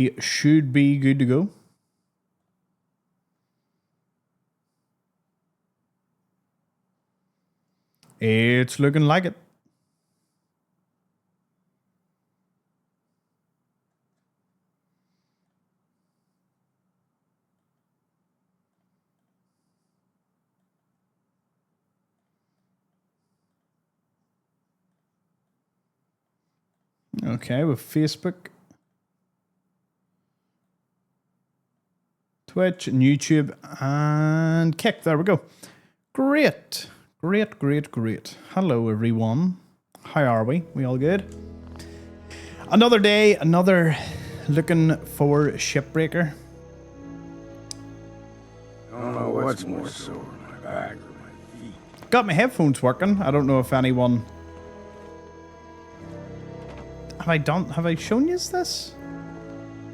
He should be good to go. It's looking like it. Okay, with Facebook, Twitch, and YouTube, and Kick. There we go. Great. Great. Hello, everyone. How are we? We all good? Another day, another looking for Shipbreaker. I don't know what's more sore, my back or my feet. Got my headphones working. I don't know if anyone... Have I shown you this?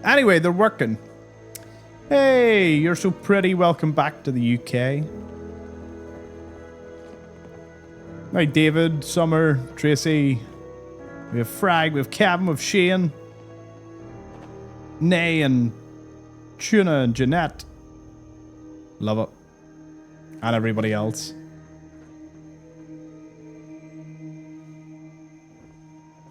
Anyway, they're working. Hey, you're so pretty. Welcome back to the UK. Hi, David, Summer, Tracy. We have Frag, we have Kevin, we have Shane, Nay, and Tuna, and Jeanette. Love it. And everybody else.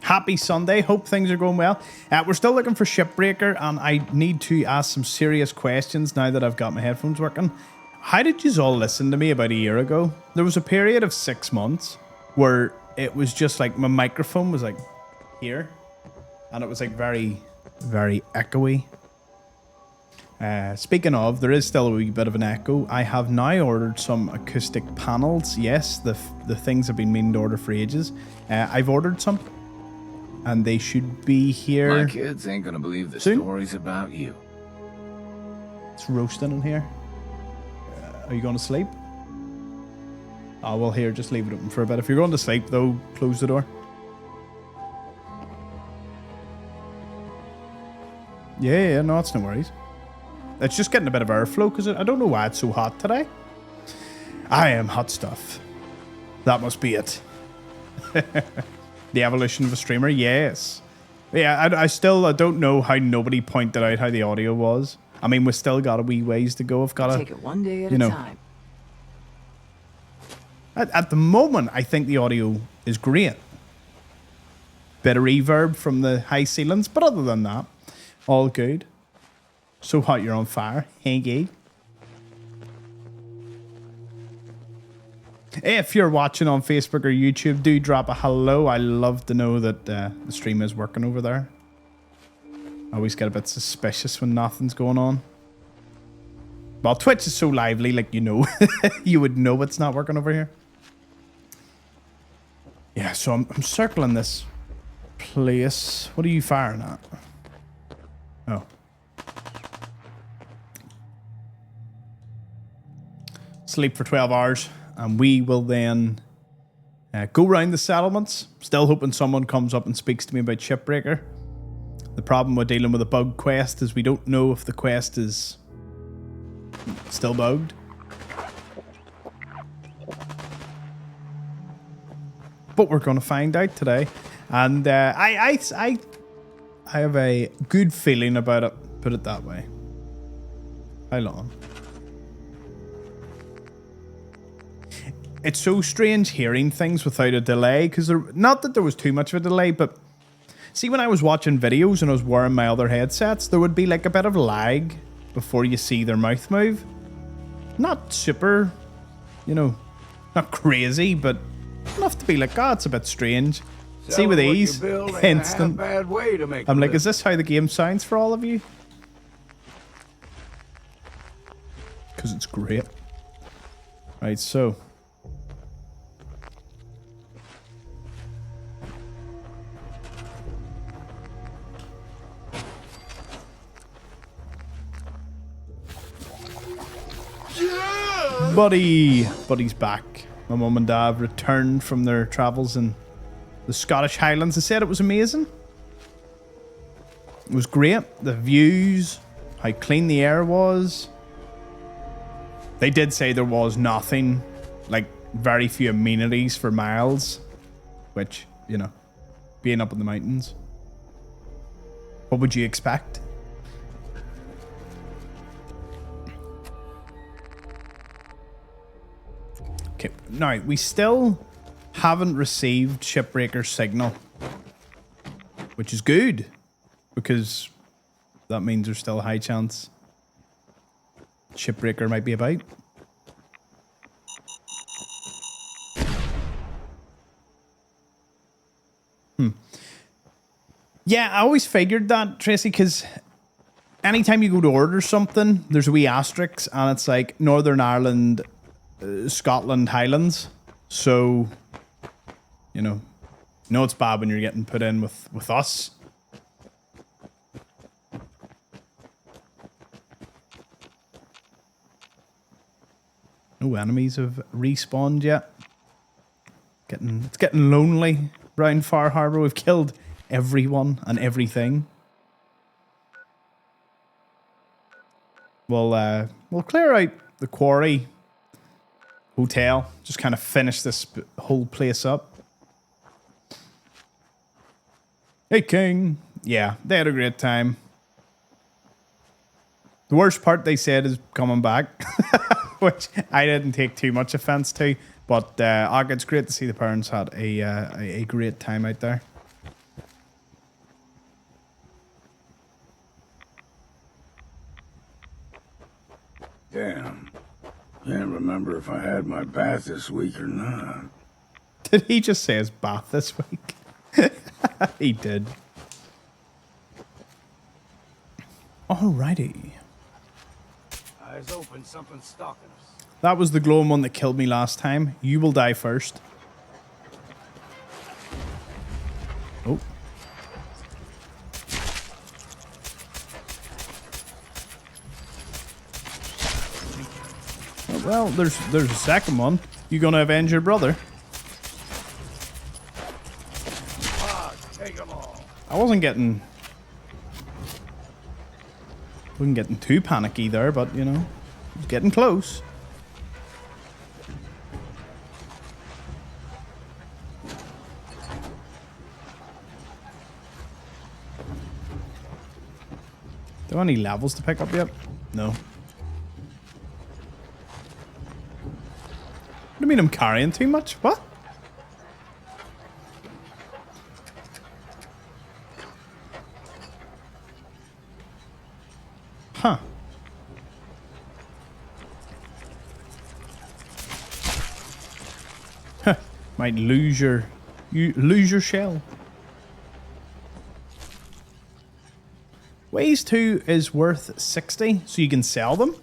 Happy Sunday. Hope things are going well. We're still looking for Shipbreaker, and I need to ask some serious questions now that I've got my headphones working. How did you all listen to me about a year ago? There was a period of 6 months where it was just like my microphone was like here, and it was like very, very echoey. Speaking of, there is still a wee bit of an echo. I have now ordered some acoustic panels. Yes, the things I've been meaning to order for ages. I've ordered some, and they should be here. My kids ain't gonna believe the soon. stories about you. It's roasting in here. Are you going to sleep? Oh, well, here, just leave it open for a bit. If you're going to sleep, though, close the door. Yeah, no, it's no worries. It's just getting a bit of airflow, because I don't know why it's so hot today. I am hot stuff. That must be it. The evolution of a streamer, yes. Yeah, I don't know how nobody pointed out how the audio was. I mean, we've still got a wee ways to go. I've got to take it one day at a time. At the moment, I think the audio is great. Bit of reverb from the high ceilings, but other than that, all good. So hot you're on fire. Hey, if you're watching on Facebook or YouTube, do drop a hello. I love to know that the stream is working over there. I always get a bit suspicious when nothing's going on. Well, Twitch is so lively, like, you know, you would know it's not working over here. Yeah, so I'm circling this place. What are you firing at? Oh. Sleep for 12 hours, and we will then go around the settlements. Still hoping someone comes up and speaks to me about Shipbreaker. The problem with dealing with a bug quest is we don't know if the quest is still bugged. But we're going to find out today. And I have a good feeling about it, put it that way. How long? It's so strange hearing things without a delay, because not that there was too much of a delay, but see, when I was watching videos and I was wearing my other headsets, there would be like a bit of lag before you see their mouth move. Not super, you know, not crazy, but enough to be like, oh, it's a bit strange. See, with these, instant. I'm like, is this how the game sounds for all of you? Because it's great. Right, so. Buddy's back. My mum and dad returned from their travels in the Scottish Highlands. They said it was amazing. It was great. The views, how clean the air was. They did say there was nothing, like very few amenities for miles, which, you know, being up in the mountains. What would you expect? Now, we still haven't received Shipbreaker's signal, which is good, because that means there's still a high chance Shipbreaker might be about. Yeah, I always figured that, Tracy, because anytime you go to order something, there's a wee asterisk, and it's like Northern Ireland, Scotland, Highlands. So, you know it's bad when you're getting put in with us. No enemies have respawned yet. It's getting lonely around Far Harbor. We've killed everyone and everything. We'll clear out the quarry hotel. Just kind of finish this whole place up. Hey, King. Yeah, they had a great time. The worst part, they said, is coming back, which I didn't take too much offense to. But it's great to see the parents had a great time out there. Damn. Can't remember if I had my bath this week or not. Did he just say his bath this week? He did. Alrighty. Eyes open, something's stalking us. That was the glowing one that killed me last time. You will die first. Oh. Well, there's a second one. You gonna avenge your brother? Take them all. I wasn't getting too panicky there, but you know, it was getting close. Do I have any levels to pick up yet? No. What do you mean I'm carrying too much? What? Huh. Huh. Might lose your shell. Ways 2 is worth 60, so you can sell them.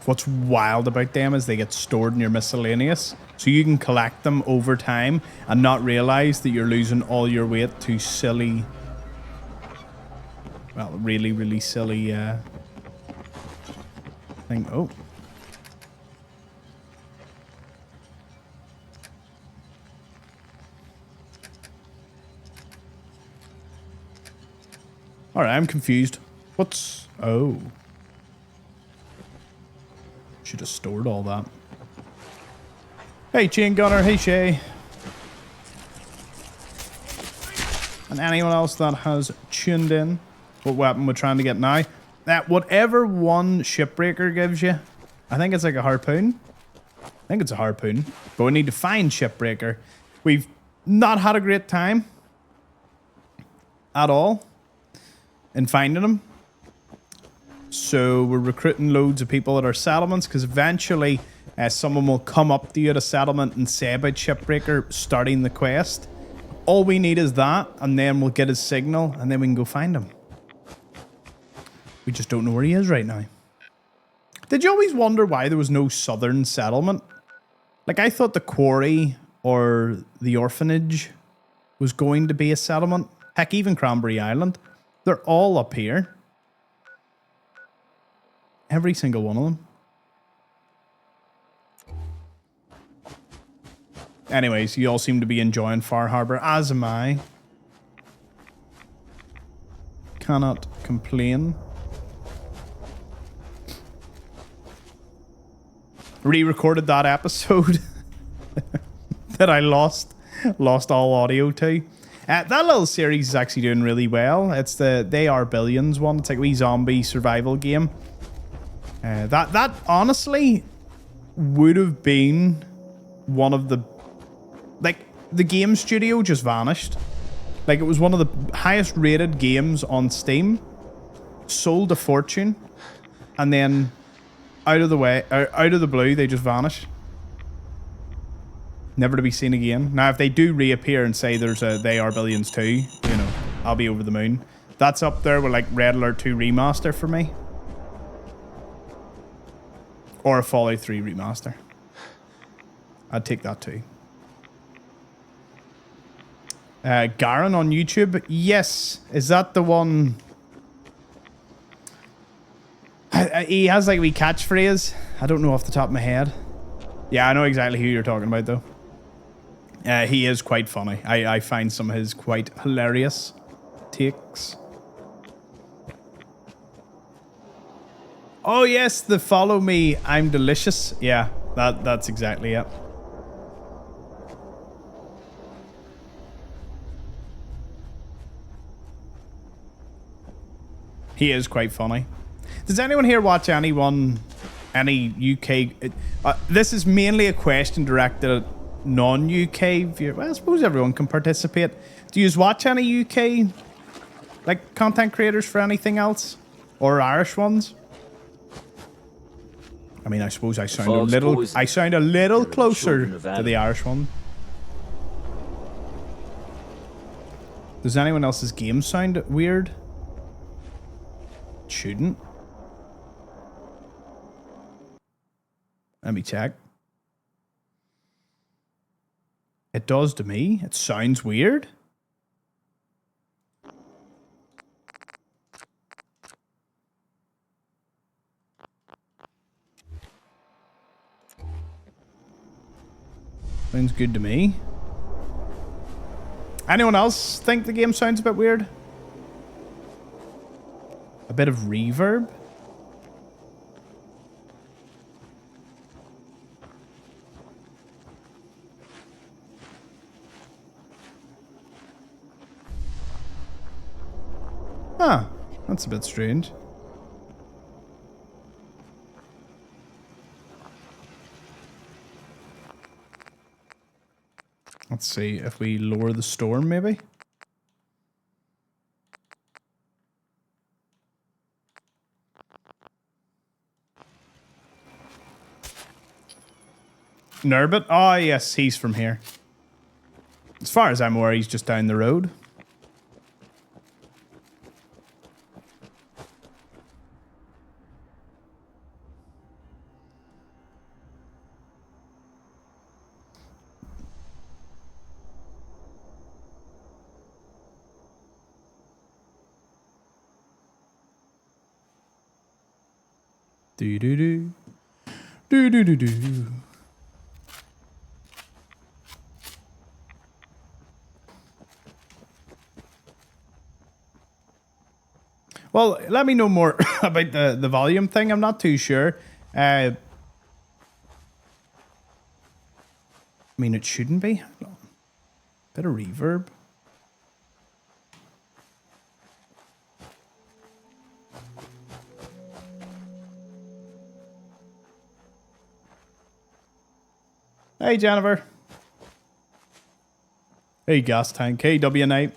What's wild about them is they get stored in your miscellaneous, so you can collect them over time and not realize that you're losing all your weight to silly, well, really, really silly thing. Oh. Alright, I'm confused. What's... Oh. Should have stored all that. Hey, Chain Gunner. Hey, Shay. And anyone else that has tuned in. What weapon we're trying to get now. Whatever one Shipbreaker gives you. I think it's like a harpoon. I think it's a harpoon. But we need to find Shipbreaker. We've not had a great time. At all. In finding them. So we're recruiting loads of people at our settlements because eventually someone will come up to you at a settlement and say about Shipbreaker starting the quest. All we need is that, and then we'll get his signal, and then we can go find him. We just don't know where he is right now. Did you always wonder why there was no southern settlement? Like, I thought the quarry or the orphanage was going to be a settlement. Heck, even Cranberry Island. They're all up here. Every single one of them. Anyways, you all seem to be enjoying Far Harbor, as am I. Cannot complain. Re-recorded that episode that I lost all audio to. That little series is actually doing really well. It's the They Are Billions one. It's like a wee zombie survival game. That honestly, would have been one of the... Like, the game studio just vanished. Like, it was one of the highest rated games on Steam. Sold a fortune. And then, out of the blue, they just vanish. Never to be seen again. Now, if they do reappear and say there's a They Are Billions 2, you know, I'll be over the moon. That's up there with, like, Red Alert 2 Remaster for me. Or a Fallout 3 Remaster. I'd take that too. Garen on YouTube. Yes. Is that the one... He has like a wee catchphrase. I don't know off the top of my head. Yeah, I know exactly who you're talking about though. He is quite funny. I find some of his quite hilarious takes. Oh yes, the follow me, I'm delicious. Yeah, that's exactly it. He is quite funny. Does anyone here watch any UK... this is mainly a question directed at non-UK viewers. Well, I suppose everyone can participate. Do you watch any UK like content creators for anything else? Or Irish ones? I mean, I suppose I sound a little closer to the Irish one. Does anyone else's game sound weird? It shouldn't. Let me check. It does to me. It sounds weird. Sounds good to me. Anyone else think the game sounds a bit weird? A bit of reverb? Huh, that's a bit strange. Let's see if we lower the storm, maybe. Nurbit? Oh, yes, he's from here. As far as I'm aware, he's just down the road. Do do do. Do do do do. Well, let me know more about the volume thing. I'm not too sure. I mean, it shouldn't be. Bit of reverb. Hey, Jennifer. Hey, Gas Tank. Hey, W Night.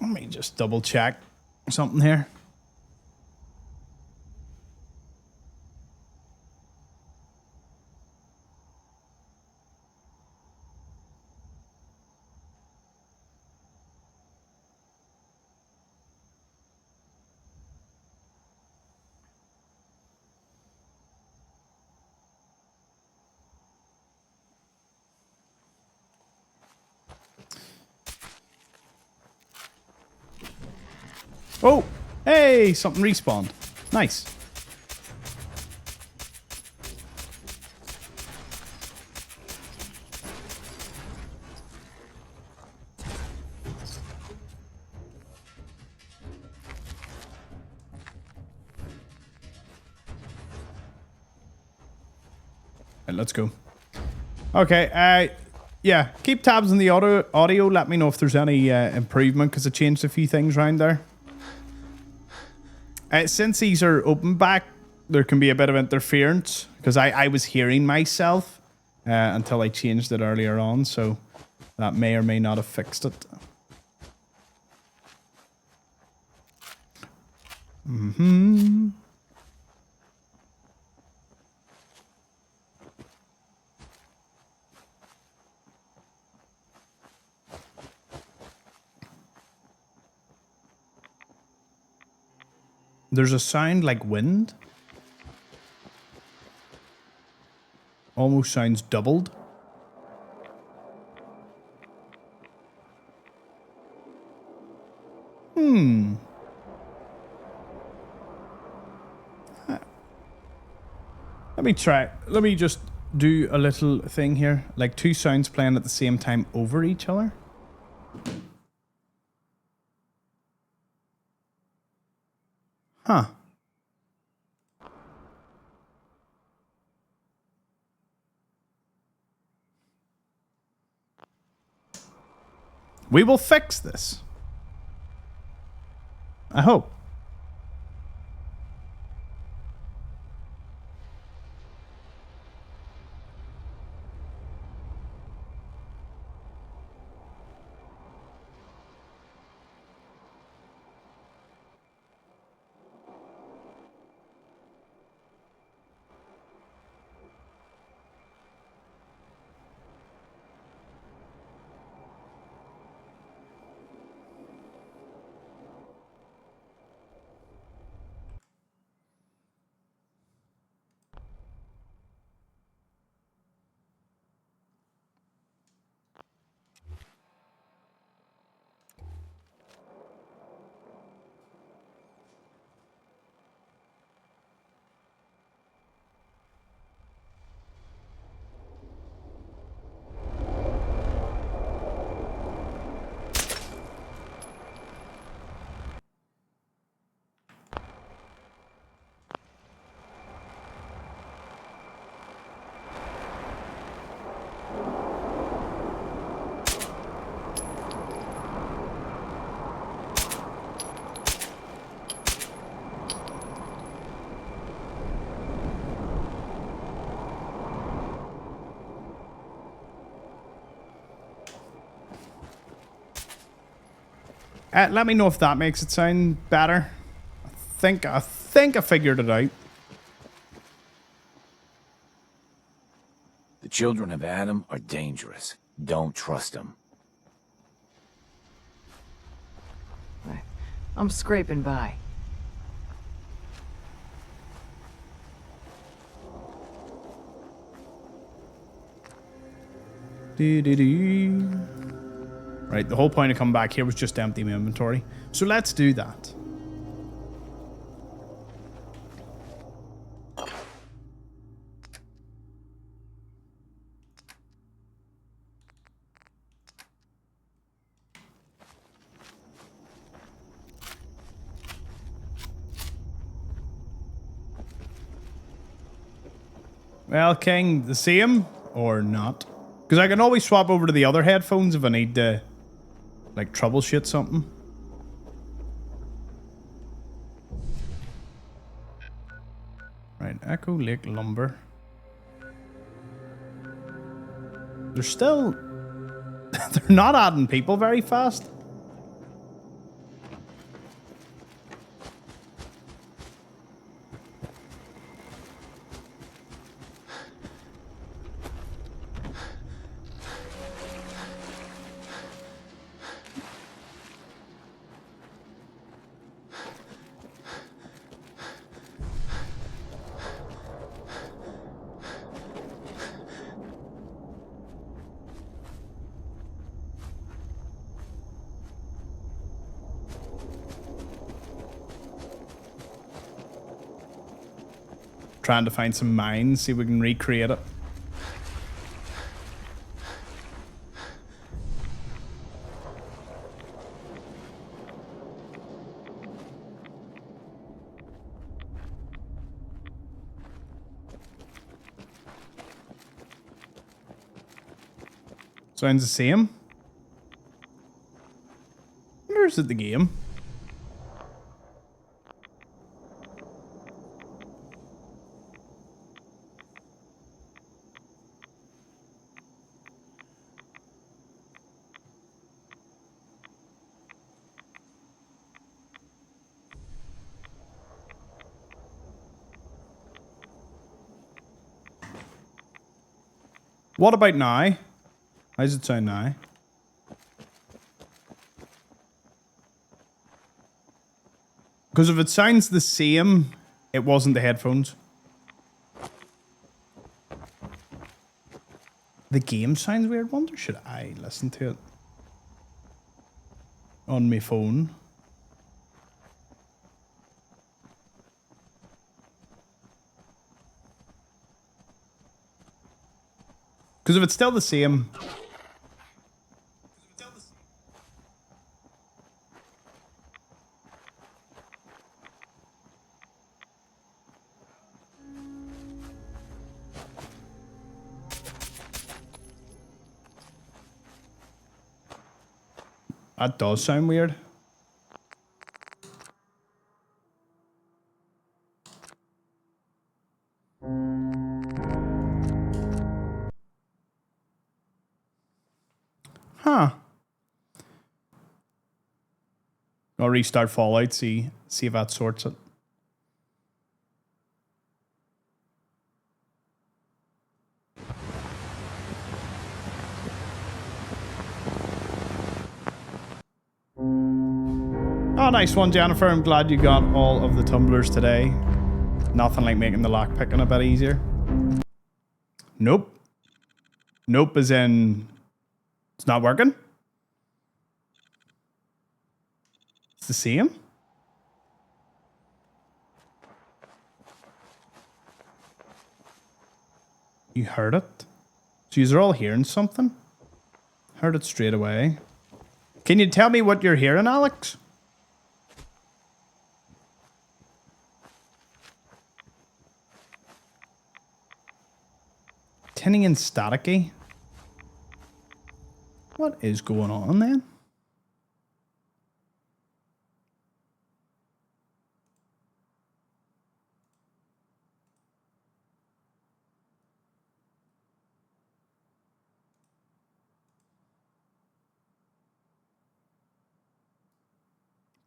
Let me just double check something here. Oh, hey, something respawned. Nice. Right, let's go. Okay, yeah, keep tabs on the audio. Let me know if there's any improvement because I changed a few things around there. Since these are open back, there can be a bit of interference because I was hearing myself until I changed it earlier on, so that may or may not have fixed it. There's a sound like wind. Almost sounds doubled. Let me try. Let me just do a little thing here. Like 2 sounds playing at the same time over each other. Huh. We will fix this. I hope. Let me know if that makes it sound better. I think I figured it out. The children of Adam are dangerous. Don't trust them. I'm scraping by. Right, the whole point of coming back here was just to empty my inventory. So let's do that. Well, King, the same or not? Because I can always swap over to the other headphones if I need to, like, troubleshoot something. Right, Echo Lake Lumber. They're still... they're not adding people very fast. Trying to find some mines, see if we can recreate it. Sounds the same. Where's it the game? What about now? How does it sound now? Because if it sounds the same, it wasn't the headphones. The game sounds weird. Wonder should I listen to it on my phone? Because if it's still the same. That does sound weird. Huh. I'll restart Fallout, see if that sorts it. Oh, nice one, Jennifer. I'm glad you got all of the tumblers today. Nothing like making the lock picking a bit easier. Nope. Nope as in it's not working. It's the same. You heard it? So you're all hearing something? Heard it straight away. Can you tell me what you're hearing, Alex? Tinny and staticky. What is going on then?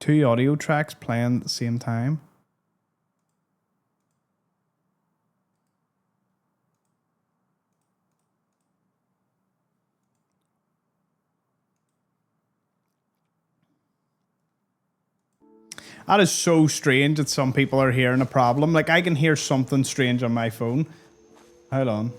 Two audio tracks playing at the same time. That is so strange that some people are hearing a problem. Like, I can hear something strange on my phone. Hold on.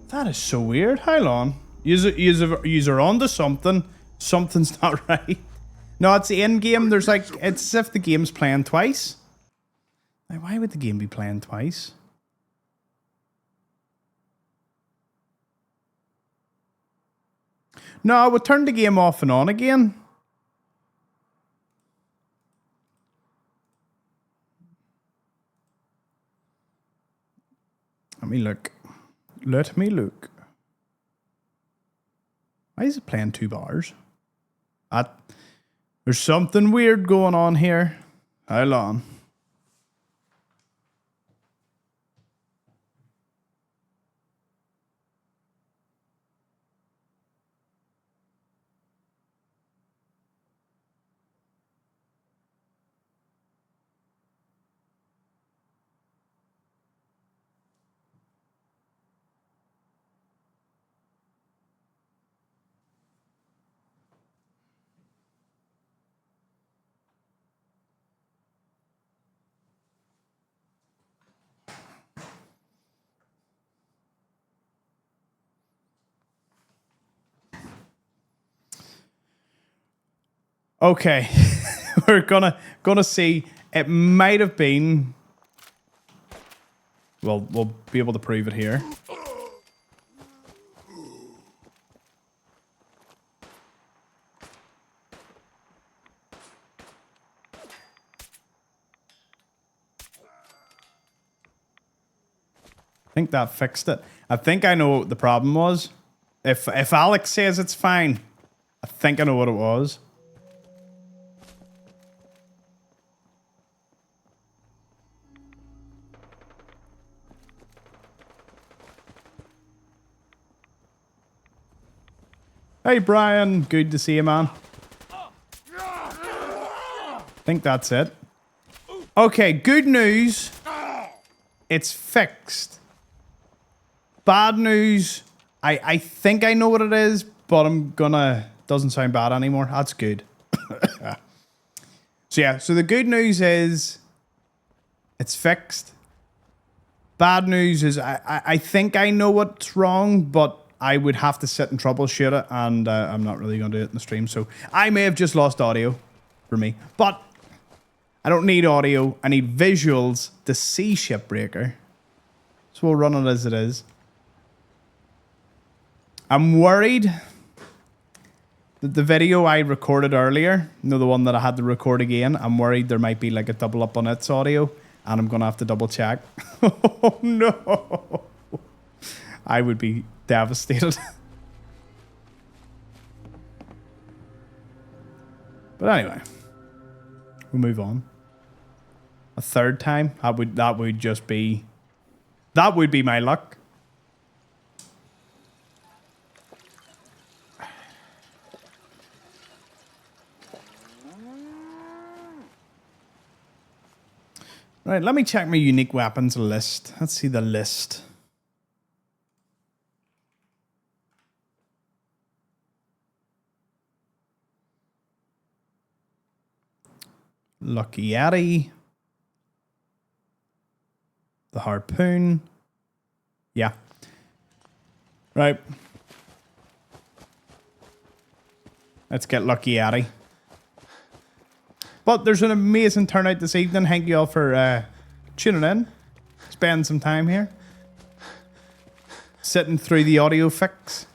That is so weird. Hold on. You're onto something. Something's not right. No, it's the end game. There's like, it's as if the game's playing twice. Like, why would the game be playing twice? No, I would turn the game off and on again. Let me look. Let me look. Why is it playing 2 bars? There's something weird going on here. Hold on. Okay, we're gonna see. It might have been. Well, we'll be able to prove it here. I think that fixed it. I think I know what the problem was. If Alex says it's fine, I think I know what it was. Hey, Brian. Good to see you, man. think that's it. Okay, good news. It's fixed. Bad news. I think I know what it is, but I'm gonna... Doesn't sound bad anymore. That's good. So yeah, so the good news is it's fixed. Bad news is I think I know what's wrong, but I would have to sit and troubleshoot it, and I'm not really going to do it in the stream. So I may have just lost audio for me, but I don't need audio. I need visuals to see Shipbreaker. So we'll run it as it is. I'm worried that the video I recorded earlier, you know, the one that I had to record again, I'm worried there might be like a double up on its audio, and I'm going to have to double check. Oh no. I would be devastated. But anyway, we'll move on. A third time, that would just be, that would be my luck. Right, let me check my unique weapons list. Let's see the list. Lucky Yeti. The harpoon. Yeah. Right. Let's get Lucky Yeti. But there's an amazing turnout this evening. Thank you all for tuning in. Spending some time here. Sitting through the audio fix.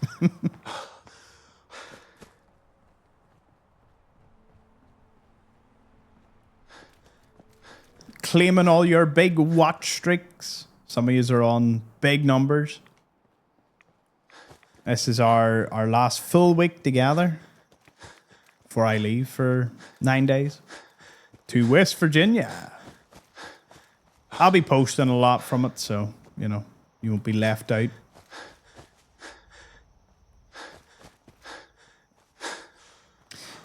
Claiming all your big watch streaks. Some of you are on big numbers. This is our last full week together before I leave for 9 days to West Virginia. I'll be posting a lot from it, so, you know, you won't be left out.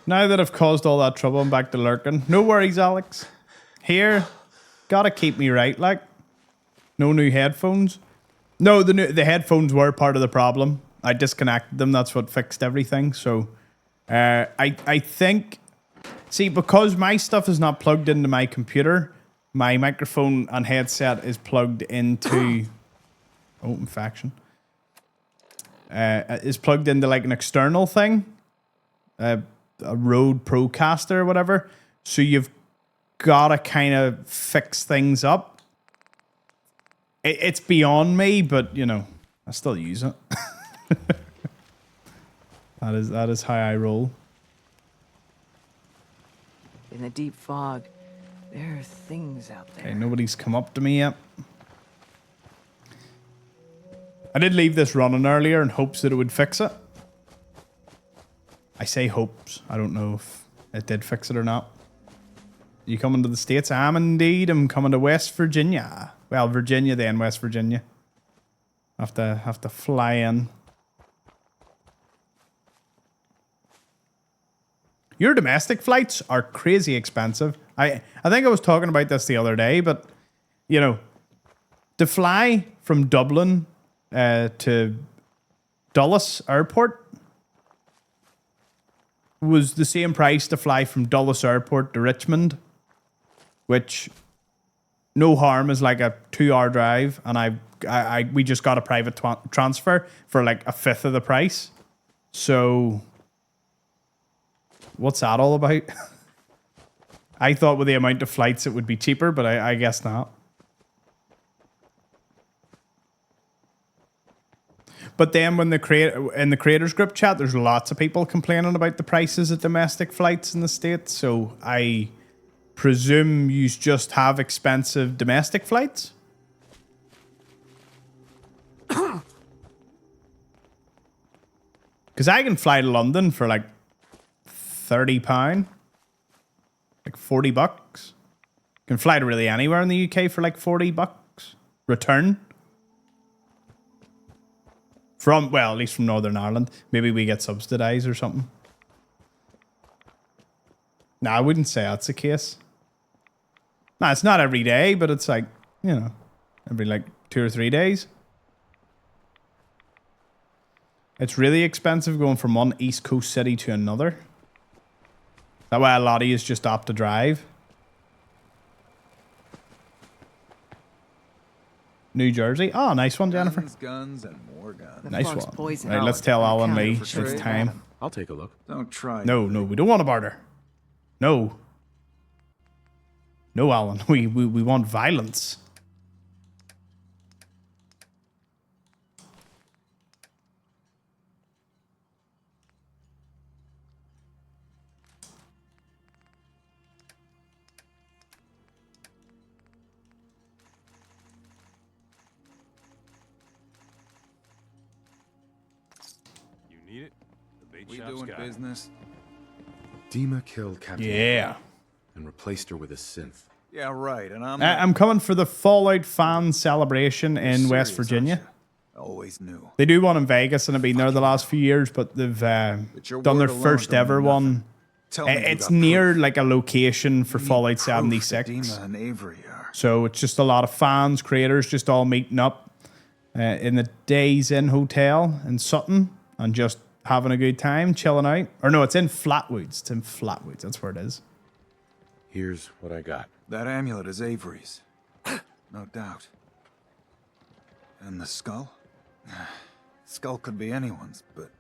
Now that I've caused all that trouble, I'm back to lurking. No worries, Alex. Here, gotta keep me right, like. No new headphones. No, the headphones were part of the problem. I disconnected them. That's what fixed everything. So, I think... See, because my stuff is not plugged into my computer, my microphone and headset is plugged into... Oh, infection. Is plugged into like an external thing. A Rode Procaster or whatever. So you've got to kind of fix things up. It's beyond me, but, you know, I still use it. That is how I roll. In the deep fog, there are things out there. Okay, nobody's come up to me yet. I did leave this running earlier in hopes that it would fix it. I say hopes. I don't know if it did fix it or not. You coming to the States? I am indeed. I'm coming to West Virginia. Well, Virginia then West Virginia. Have to fly in. Your domestic flights are crazy expensive. I think I was talking about this the other day, but, you know, to fly from Dublin to Dulles Airport was the same price to fly from Dulles Airport to Richmond, which, no harm, is like a 2-hour drive, and we just got a private transfer for like a fifth of the price. So... what's that all about? I thought with the amount of flights it would be cheaper, but I guess not. But then when in the creators group chat, there's lots of people complaining about the prices of domestic flights in the States. So I presume you just have expensive domestic flights? Because I can fly to London for like £30, like $40. Can fly to really anywhere in the UK for like $40. Return. From, well, at least from Northern Ireland. Maybe we get subsidised or something. No, I wouldn't say that's the case. No, it's not every day, but it's like, you know, every like 2 or 3 days. It's really expensive going from one East Coast city to another. That way a lot of you just opt to drive. New Jersey. Oh, nice one, Jennifer. Guns and more guns. The Nice fog's one. poison. Right, let's tell Alan Counter Lee for it's trade. time. I'll take a look. Don't try. No, we don't want to barter. No. No, Alan. We want violence. You need it? The bait We shop's doing got it. business? Dima killed Captain Yeah. and replaced her with a synth. Yeah, right. And I'm I'm coming for the Fallout fan celebration in West Virginia. always knew. They do one in Vegas, and I've been there the last few years, but they've your done their word alone first don't ever mean one. nothing. Tell me you It's got near proof. like a location for You need Fallout proof that 76. Dima and Avery are. So it's just a lot of fans, creators, just all meeting up in the Days Inn Hotel in Sutton and just having a good time, chilling out. Or no, it's in Flatwoods. It's in Flatwoods. That's where it is. Here's what I got. That amulet is Avery's. No doubt. And the skull? Skull could be anyone's, but...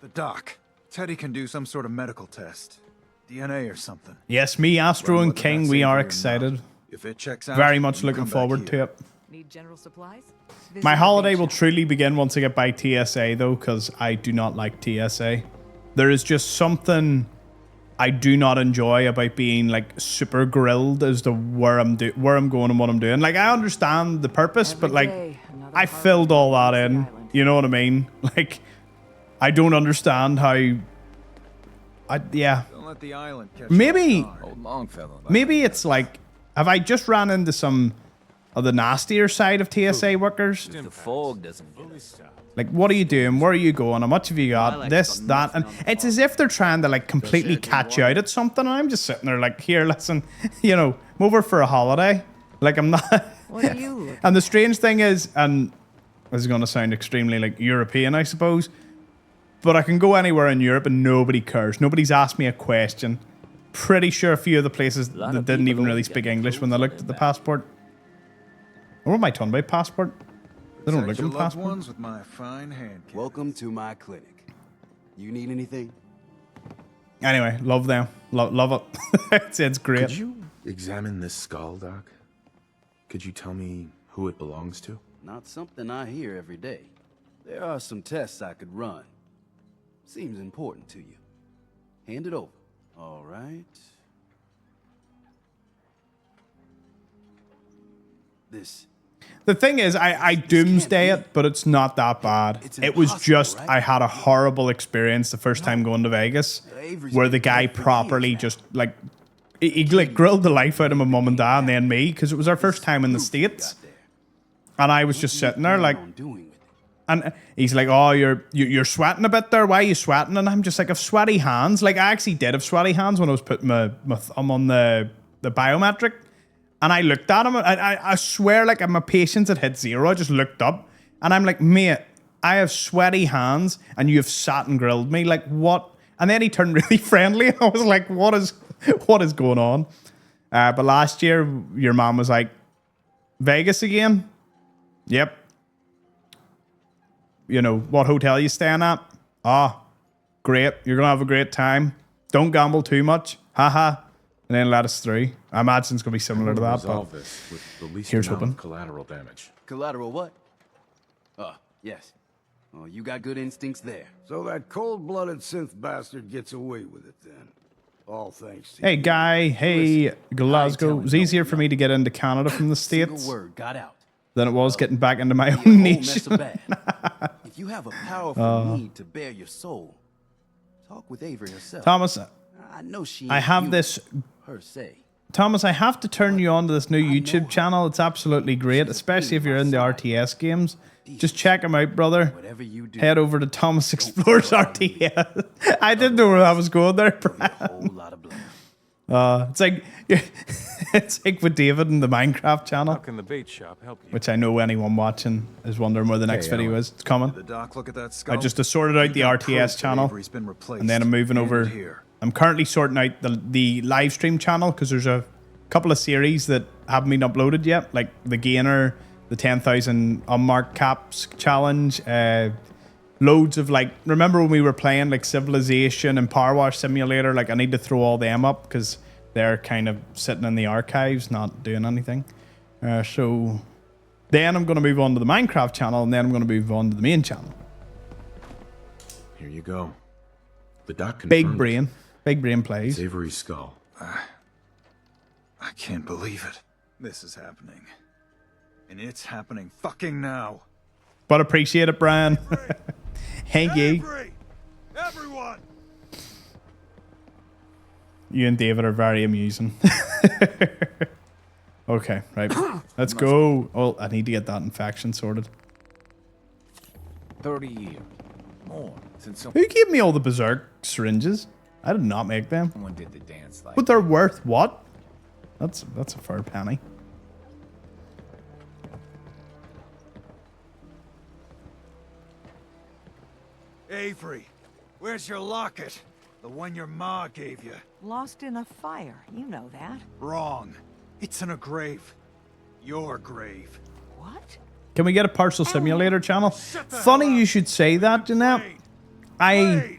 The doc. Teddy can do some sort of medical test. DNA or something. Yes, me, Astro, Run and whether King, that's we are Avery or not. excited. If it checks out, Very much you looking come back forward here. to it. Need general supplies? Visit My the holiday bait will shop. truly begin once I get by TSA, though, because I do not like TSA. There is just something I do not enjoy about being like super grilled as to where I'm going and what I'm doing. Like, I understand the purpose, but Every like day, another I harbor filled all that leaves the in. island. You know what I mean? Like, I don't understand how. Yeah. Don't let the island catch Maybe- you off guard. Old Longfellow. Maybe it's like, have I just ran into some of the nastier side of TSA workers? The fog doesn't get us. Like, what are you doing? Where are you going? How much have you got? This, that, and it's as if they're trying to like completely catch you out at something. And I'm just sitting there like, here, listen, you know, I'm over for a holiday. Like, I'm not. What are you looking And the strange thing is, and this is going to sound extremely like European, I suppose, but I can go anywhere in Europe and nobody cares. Nobody's asked me a question. Pretty sure a few of the places Lot that of didn't people even really only speak get English when they clothes looked on at the their back. passport. Or what am I talking about? Passport? They don't Protect look at your the loved passport. ones with my fine hand. kid. Welcome to my clinic. You need anything? Anyway, love them. Love it. it's great. Could you examine this skull, Doc? Could you tell me who it belongs to? Not something I hear every day. There are some tests I could run. Seems important to you. Hand it over. All right. This. The thing is, I doomsday can't be. it, but it's not that bad. It's It was impossible, just, right? I had a horrible experience the first time going to Vegas, Avery's where the been guy dead for properly years now. just, like, he like grilled the life out of my mum and dad and then me, because it was our first time in the Proof you States. got there. And I was just What do you sitting there plan like, on doing with it? and he's like, oh, you're sweating a bit there. Why are you sweating? And I'm just like, I've sweaty hands. Like, I actually did have sweaty hands when I was putting my thumb on the biometric. And I looked at him, and I swear, like, my patience had hit zero. I just looked up, and I'm like, mate, I have sweaty hands, and you have sat and grilled me. Like, what? And then he turned really friendly. I was like, what is going on? But last year, your mom was like, Vegas again? Yep. You know, what hotel you staying at? Ah, great. You're going to have a great time. Don't gamble too much. Haha. And then let us through. I imagine it's going to be similar to We'll that. resolve But this with the least here's amount hoping. of collateral damage. Collateral what? Yes. Oh, you got good instincts there. So that cold-blooded synth bastard gets away with it then. All thanks to hey, you. Guy. Hey, Glasgow. telling It was no easier one for me to get into Canada from the Single States word got out. than it was getting back into my Your own whole mess nation. of bad. If you have a powerful need to bear your soul, talk with Avery herself. Thomas, I know she. I ain't have human, this per se. Thomas, I have to turn you on to this new YouTube channel. It's absolutely great, especially if you're into RTS games. Just check him out, brother. Whatever you do, Head over to Thomas Explores RTS. I didn't know where I was going there, Brad. a whole lot of blame. It's like it's like with David and the Minecraft channel, How can the bait shop help you? which I know anyone watching is wondering where the next video is. It's coming. The doc, look at that skull. I just sorted out the You got proof RTS that channel, Avery's been replaced. and then I'm moving Hand it over. here. I'm currently sorting out the live stream channel because there's a couple of series that haven't been uploaded yet, like the Gainer, the 10,000 unmarked caps challenge, loads of like, remember when we were playing like Civilization and Power Wash Simulator? Like I need to throw all them up because they're kind of sitting in the archives, not doing anything. So then I'm going to move on to the Minecraft channel, and then I'm going to move on to the main channel. Here you go. The doc confirmed Big it. brain. Big brain plays. It's Avery's skull. I can't believe it. This is happening. And it's happening fucking now. But appreciate it, Brian. Thank you. Avery! Everyone! You and David are very amusing. Okay, right. Let's go. Oh, I need to get that infection sorted. 30 years. More since Who gave me all the berserk syringes? I did not make them. someone did the dance like But they're worth what? That's a fair penny. Avery, where's your locket? The one your ma gave you. Lost in a fire. You know that. Wrong. It's in a grave. Your grave. What? Can we get a partial simulator channel? Funny you should say that, Jeanette. I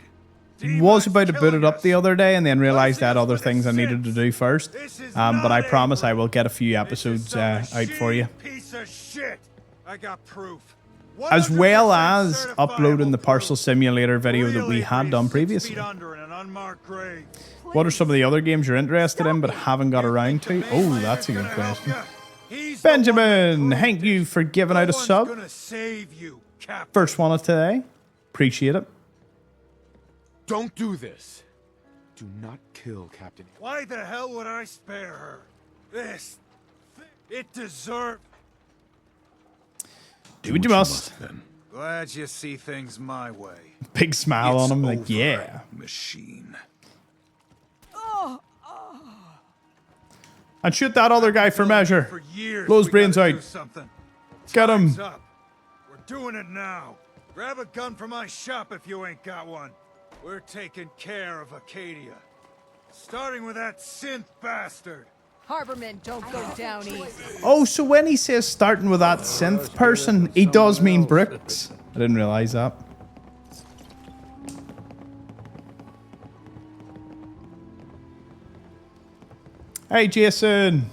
was about to boot it up the other day and then realized I had other things I needed to do first. But I promise I will get a few episodes out for you. Piece of shit. I got proof. As well as uploading the partial simulator video that we had done previously. What are some of the other games you're interested in but haven't got around to? Oh, that's a good question. Benjamin, thank you for giving out a sub. First one of today. Appreciate it. Don't do this. Do not kill Captain. Why the hell would I spare her? It deserved. Do what you must. Then. Glad you see things my way. Big smile on It's him, like, over, yeah. machine. And shoot that other guy for measure. For years, Blow his we brains gotta out. do something. Get him. Time's up. We're doing it now. Grab a gun from my shop if you ain't got one. We're taking care of Acadia. Starting with that synth bastard. Harbormen don't go down easy. Oh, so when he says starting with that synth person, he does mean Brooks. I didn't realize that. Hey, Jason.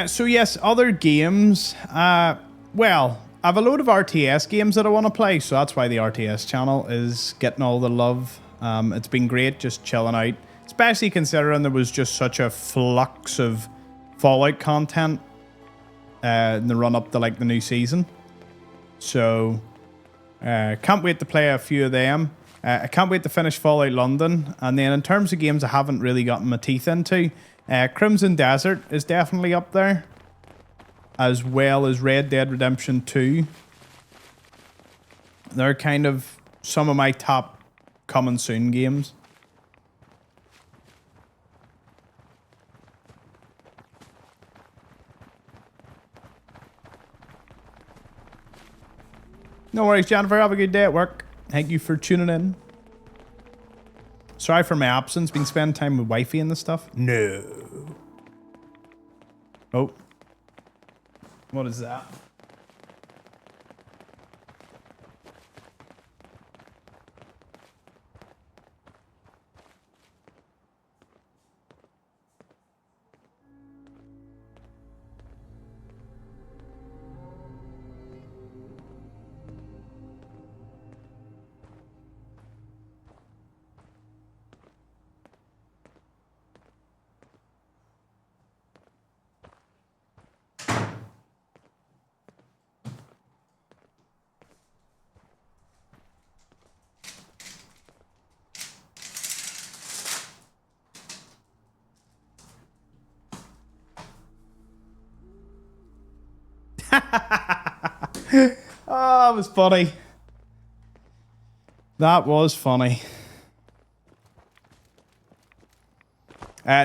So yes, other games. Well, I have a load of RTS games that I want to play, so that's why the RTS channel is getting all the love. It's been great just chilling out, especially considering there was just such a flux of Fallout content in the run up to like the new season. So can't wait to play a few of them. I can't wait to finish Fallout London, and then in terms of games I haven't really gotten my teeth into. Crimson Desert is definitely up there, as well as Red Dead Redemption 2. They're kind of some of my top coming soon games. No worries, Jennifer. Have a good day at work. Thank you for tuning in. Sorry for my absence. Been spending time with wifey and the stuff. No. Oh. What is that? Oh, it was funny. That was funny.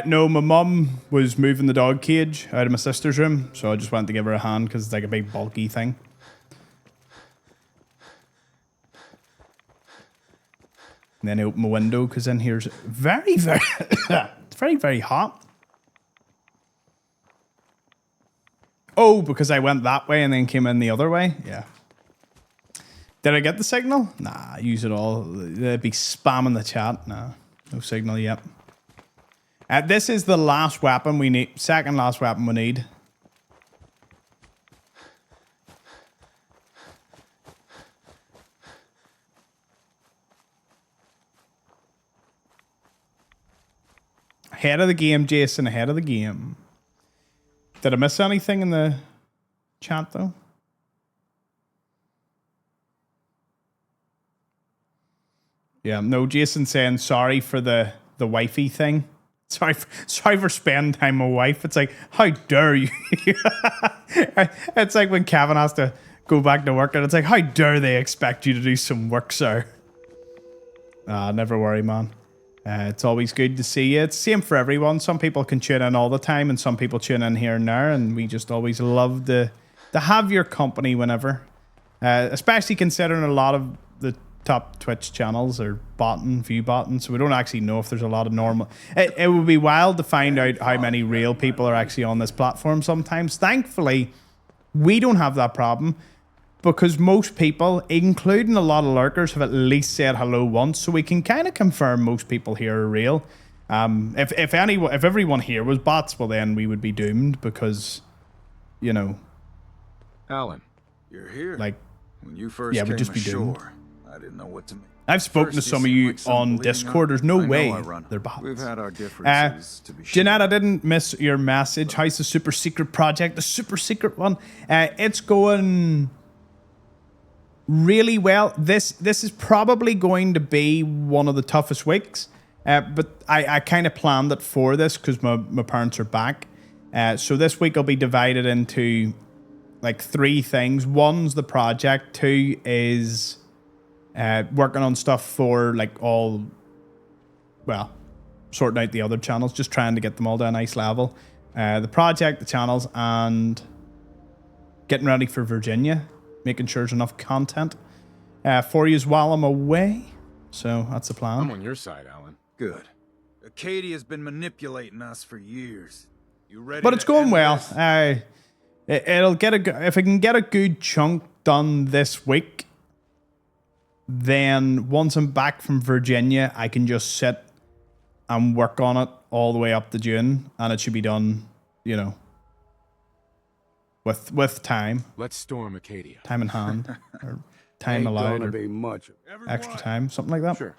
No, my mum was moving the dog cage out of my sister's room, so I just went to give her a hand because it's like a big bulky thing. And then I opened my window because in here's very, very, it's very, very hot. Oh, because I went that way and then came in the other way? Yeah. Did I get the signal? Nah, use it all. They'd be spamming the chat. Nah, no signal yet. This is the last weapon we need. Second last weapon we need. Ahead of the game, Jason. Ahead of the game. Did I miss anything in the chat, though? Yeah, no, Jason saying sorry for the wifey thing. Sorry for spending time with my wife. It's like, how dare you? It's like when Kevin has to go back to work and it's like, how dare they expect you to do some work, sir? Never worry, man. It's always good to see you. It's the same for everyone. Some people can tune in all the time and some people tune in here and there, and we just always love to have your company whenever. Especially considering a lot of the top Twitch channels are view botting, so we don't actually know if there's a lot of normal. It would be wild to find out how many real people are actually on this platform sometimes. Thankfully, we don't have that problem because most people, including a lot of lurkers, have at least said hello once, so we can kind of confirm most people here are real. If everyone here was bots, well then we would be doomed because, you know, Alan, You're here. like, When you first yeah, we'd came just be doomed. ashore, I didn't know what to make. I've spoken to First, some of seemed you like some on bleeding Discord. up. There's no I know way I run. they're bots. We've had our differences, to be sure. Jeanette, I didn't miss your message. How's the super secret project? The super secret one. It's going really well. This is probably going to be one of the toughest weeks. But I kind of planned it for this because my parents are back. So this week will be divided into like 3 things. One's the project. 2 is working on stuff for like all, well, sorting out the other channels, just trying to get them all to a nice level. The project, the channels, and getting ready for Virginia, making sure there's enough content for you while I'm away. So that's the plan. I'm on your side, Alan. Good. Acadia's been manipulating us for years. You ready? But it's to going end well. this? It'll get if I can get a good chunk done this week, then once I'm back from Virginia, I can just sit and work on it all the way up to June, and it should be done, you know, with time Let's storm Acadia. in hand, or time Ain't allowed, gonna or be much. extra time, something like that. Sure.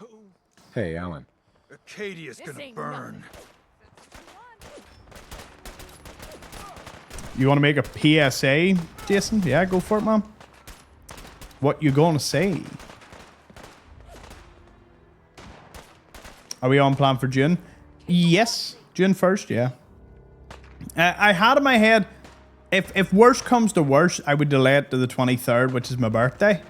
Hey, Alan. Acadia's This gonna ain't burn. You want to make a PSA, Jason? Yeah, go for it, man. What you gonna say? Are we on plan for June? Yes, June 1st, yeah. I had in my head, if worst comes to worst, I would delay it to the 23rd, which is my birthday.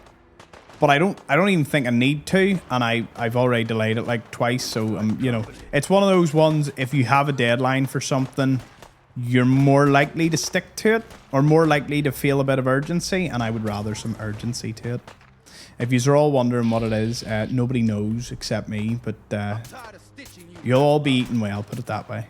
But I don't even think I need to, and I've already delayed it like twice, so you know, it's one of those ones, if you have a deadline for something, you're more likely to stick to it, or more likely to feel a bit of urgency, and I would rather some urgency to it. If you're all wondering what it is, nobody knows except me, but you'll all be eating well, put it that way.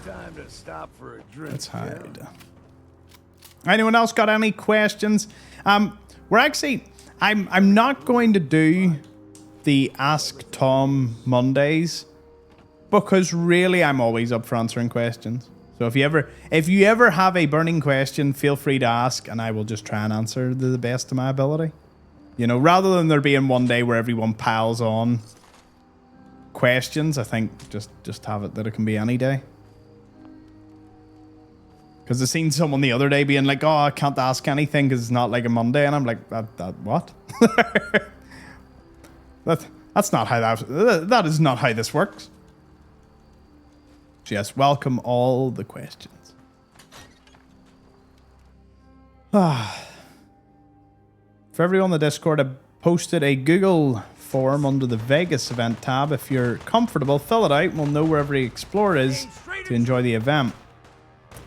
Time to stop for a drink. Let's hide. Anyone else got any questions? We're actually, I'm not going to do the Ask Tom Mondays because really I'm always up for answering questions. So if you ever have a burning question, feel free to ask, and I will just try and answer to the best of my ability. You know, rather than there being one day where everyone piles on questions, I think just have it that it can be any day. Because I seen someone the other day being like, oh, I can't ask anything because it's not like a Monday. And I'm like, that what? That's not how that is not how this works. Yes, welcome all the questions. For everyone on the Discord, I posted a Google form under the Vegas event tab. If you're comfortable, fill it out and we'll know where every explorer is to enjoy the event.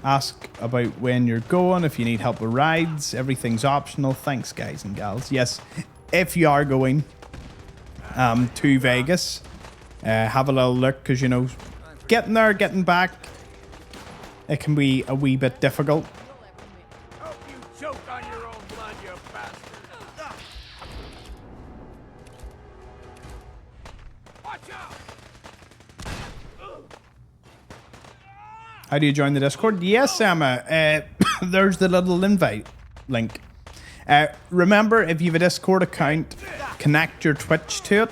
Ask about when you're going, if you need help with rides. Everything's optional. Thanks, guys and gals. Yes, if you are going to Vegas, have a little look, because, you know, getting there, getting back, it can be a wee bit difficult. Hope you choke on your own blood, you bastard. Watch out! How do you join the Discord? Yes, Emma. There's the little invite link. Remember, if you have a Discord account, connect your Twitch to it,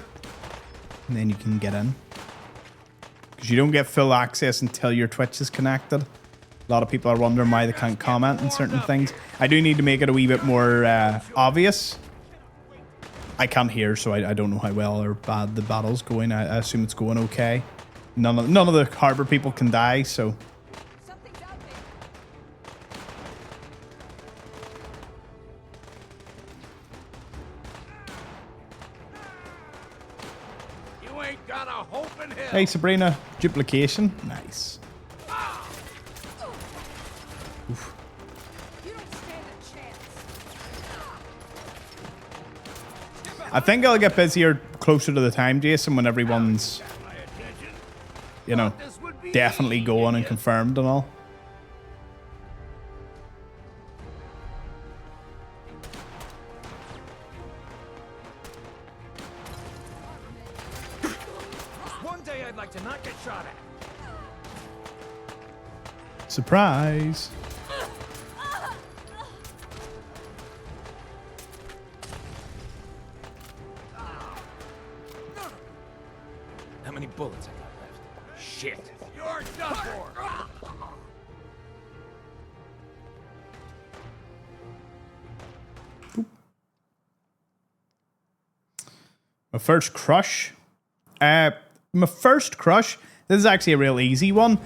and then you can get in. Because you don't get full access until your Twitch is connected. A lot of people are wondering why they can't comment on certain things. I do need to make it a wee bit more obvious. I can't hear, so I don't know how well or bad the battle's going. I assume it's going okay. None of the harbor people can die, so... Something's out there. You ain't got a hope in hell. Hey, Sabrina. Duplication. Nice. Oof. You don't stand a chance. I think I'll get busier closer to the time, Jason, when everyone's, you know, definitely going and confirmed and all. One day I'd like to not get shot at. Surprise. How many bullets I got left? Shit. You're done for. My first crush. This is actually a real easy one.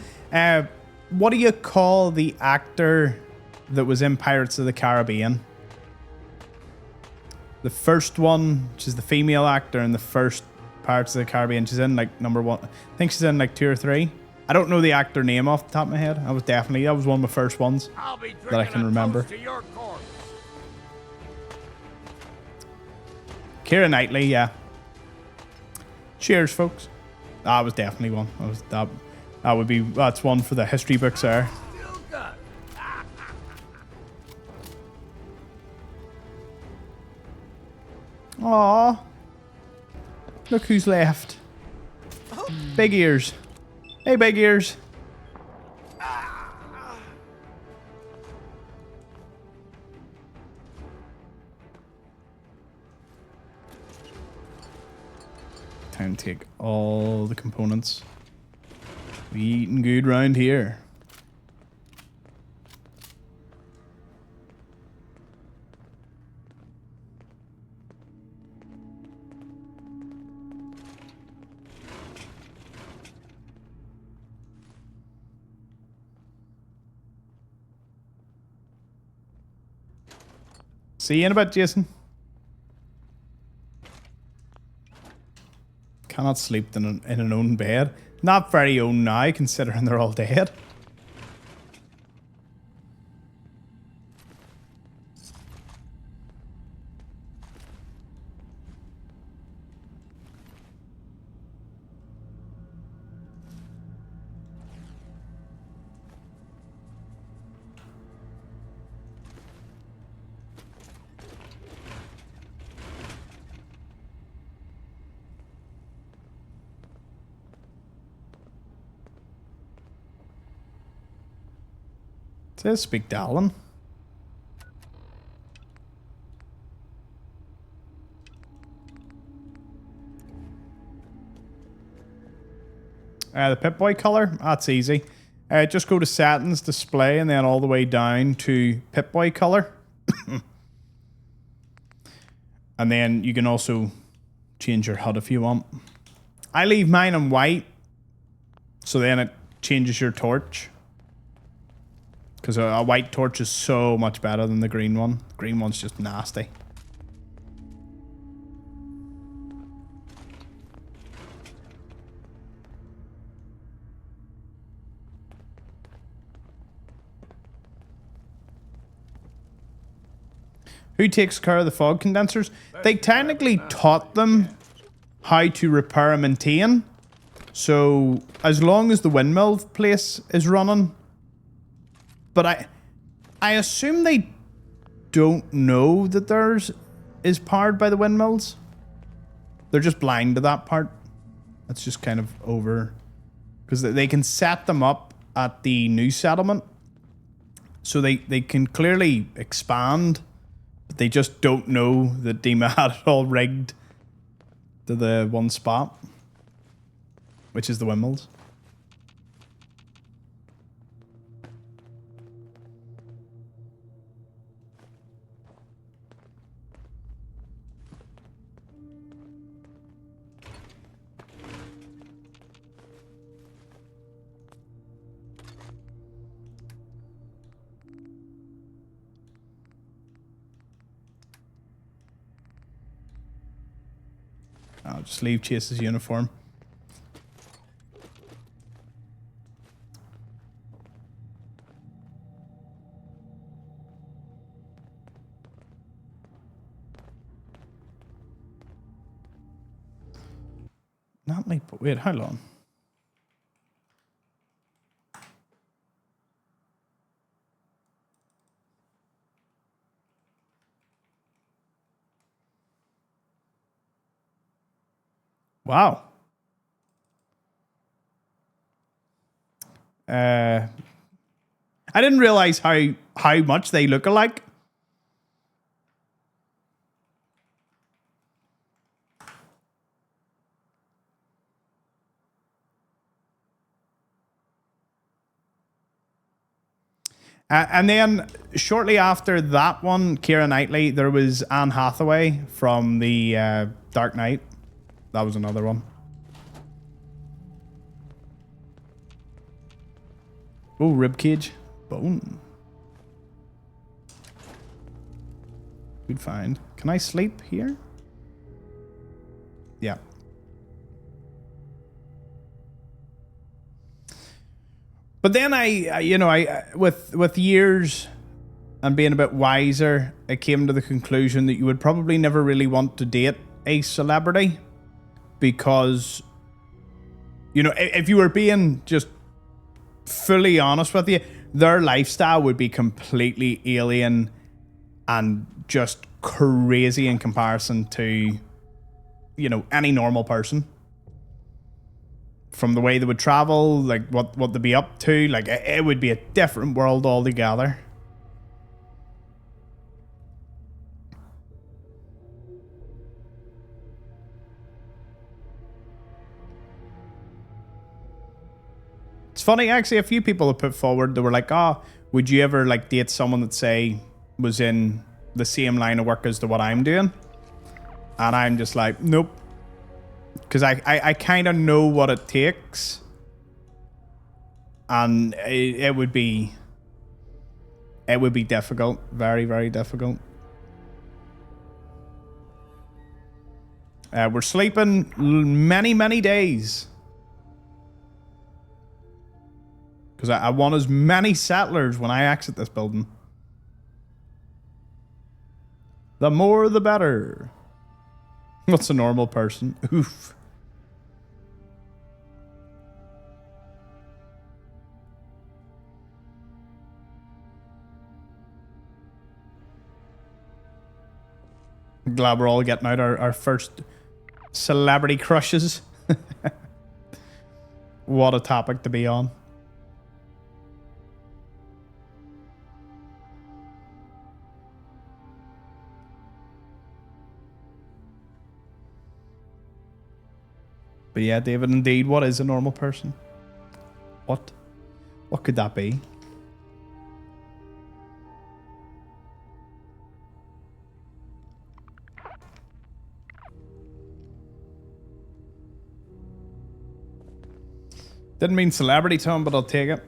What do you call the actor that was in Pirates of the Caribbean? The first one, which is the female actor in the first Pirates of the Caribbean. She's in like number 1. I think she's in like 2 or 3. I don't know the actor name off the top of my head. That was one of my first ones I'll be that I can remember. to your corpse. Keira Knightley, yeah. Cheers, folks. That was definitely one. That's one for the history books there. Still got it. Aww. Look who's left. Big Ears. Hey, Big Ears. Time to take all the components. We eating good round here. See you in a bit, Jason. Cannot sleep in an own bed. Not very own now, considering they're all dead. It says speak to Alan. The Pip-Boy color, that's easy. Just go to settings, display, and then all the way down to Pip-Boy color. And then you can also change your HUD if you want. I leave mine on white, so then it changes your torch. Because a white torch is so much better than the green one. The green one's just nasty. Who takes care of the fog condensers? They technically taught them how to repair and maintain. So as long as the windmill place is running. But I assume they don't know that theirs is powered by the windmills. They're just blind to that part. That's just kind of over. Because they can set them up at the new settlement. So they can clearly expand. But they just don't know that Dima had it all rigged to the one spot. Which is the windmills. I'll just leave Chase's uniform. Not late, but wait, how long? Wow. I didn't realize how much they look alike. And then shortly after that one, Keira Knightley, there was Anne Hathaway from the Dark Knight. That was another one. Oh, ribcage. Bone. Good find. Can I sleep here? Yeah. But then I with years and being a bit wiser, I came to the conclusion that you would probably never really want to date a celebrity. Because, you know, if you were being just fully honest with you, their lifestyle would be completely alien and just crazy in comparison to, you know, any normal person. From the way they would travel, like what they'd be up to, like it would be a different world altogether. It's funny, actually, a few people have put forward, they were like, oh, would you ever like date someone that, say, was in the same line of work as to what I'm doing? And I'm just like, nope. Because I kind of know what it takes. And it would be difficult. Very, very difficult. We're sleeping many, many days. Because I want as many settlers when I exit this building. The more, the better. What's a normal person? Oof. Glad we're all getting out our first celebrity crushes. What a topic to be on. But yeah, David, indeed, what is a normal person? What could that be? Didn't mean celebrity, Tom, but I'll take it.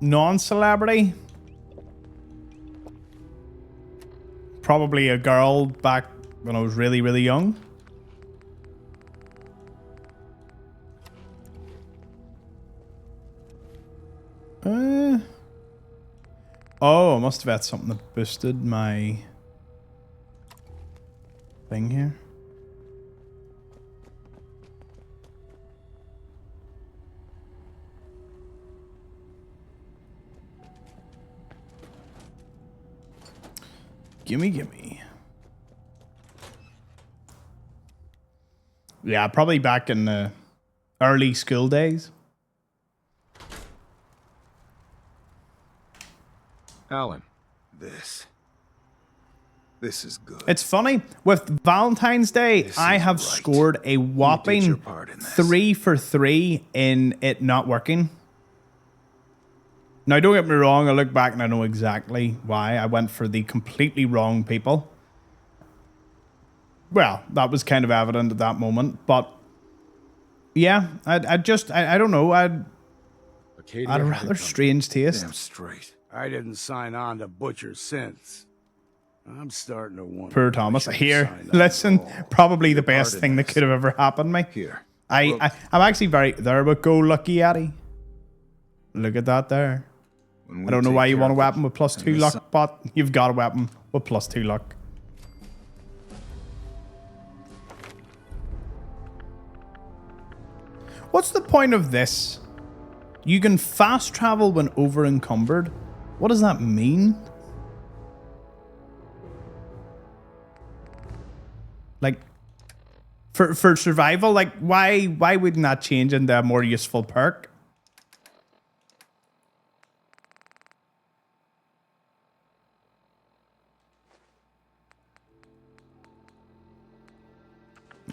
Non-celebrity. Probably a girl back when I was really, really young. Oh, I must have had something that boosted my thing here. Gimme. Yeah, probably back in the early school days. Alan. This is good. It's funny, with Valentine's Day, This I is have right. scored a whopping your part in this. 3 for 3 in it not working. Now, don't get me wrong, I look back and I know exactly why. I went for the completely wrong people. Well, that was kind of evident at that moment, but yeah, I don't know. I'd Acadia a had rather it coming. strange taste. Damn straight. I didn't sign on to Butcher since. I'm starting to wonder. Poor if I Thomas. should have Here, signed on listen, at all. probably the Your part best in thing that this. could have ever happened to me. Here. I'm actually very, there we go, lucky Addy. Look at that there. When we I don't know take why you care want a of weapon it, with plus and 2 the luck, sun- but you've got a weapon with plus 2 luck. What's the point of this? You can fast travel when over encumbered. What does that mean? Like, for survival, like why wouldn't that change into a more useful perk?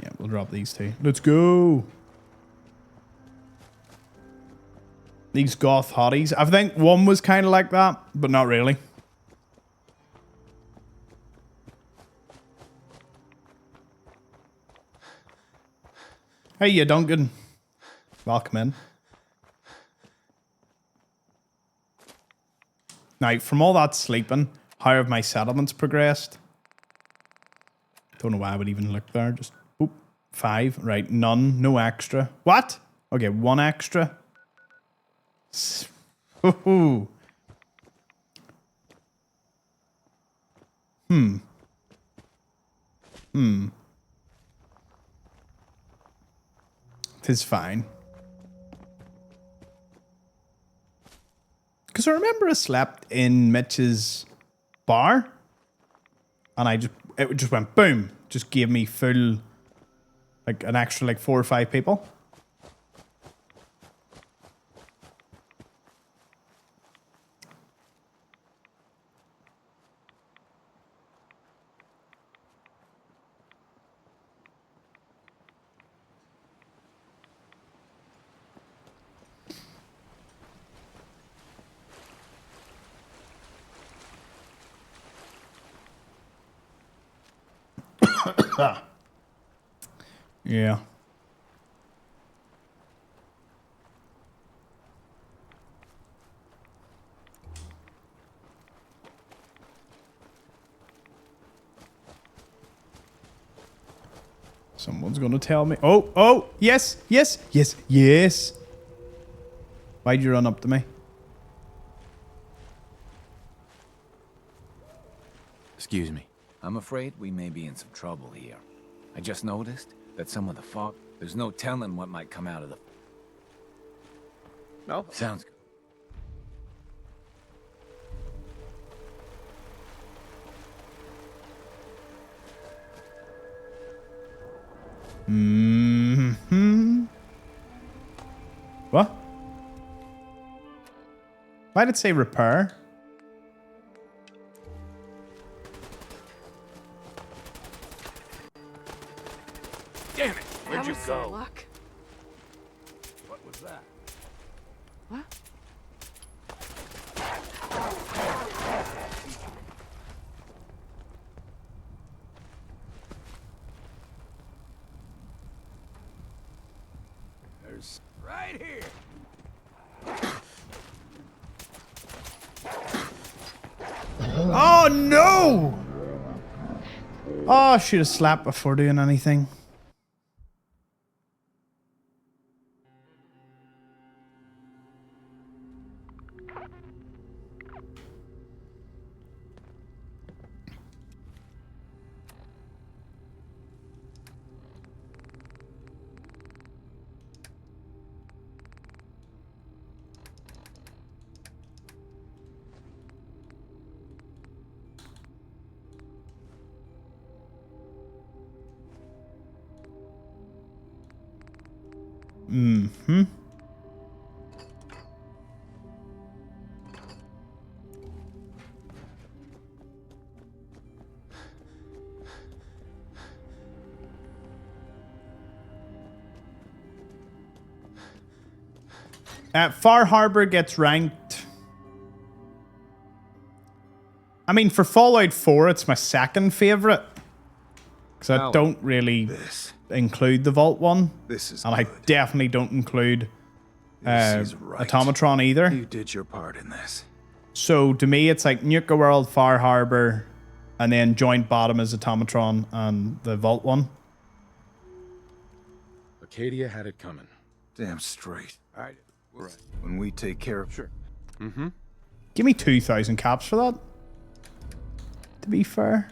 Yeah, we'll drop these two. Let's go. These goth hotties. I think one was kind of like that, but not really. Hey, you Duncan. Welcome in. Now, from all that sleeping, how have my settlements progressed? Don't know why I would even look there. Just, oop, 5. Right, none. No extra. What? Okay, 1 extra. Ooh. Tis fine. Because I remember I slept in Mitch's bar. And it just went boom. Just gave me full, like an extra like 4 or 5 people. Yeah. Someone's gonna tell me. Oh, yes. Why'd you run up to me? Excuse me. I'm afraid we may be in some trouble here. I just noticed that some of the fog... There's no telling what might come out of the... No. Sounds good. What? Why did it say repair? Damn it! Where'd That you was some go? luck. What was that? What? There's right here. Oh no! Oh, I should have slapped before doing anything. Mm-hmm. Far Harbor gets ranked. I mean, for Fallout 4, it's my second favorite. Because I Alan. don't really This. include the Vault one. This is And I good. definitely don't include This is right. Automatron either. You did your part in this. So to me, it's like Nuka World, Far Harbor, and then joint bottom is Automatron and the Vault one. Acadia had it coming. Damn straight. All right. Right. When we take care of... Sure. Mm-hmm. Give me 2,000 caps for that. To be fair.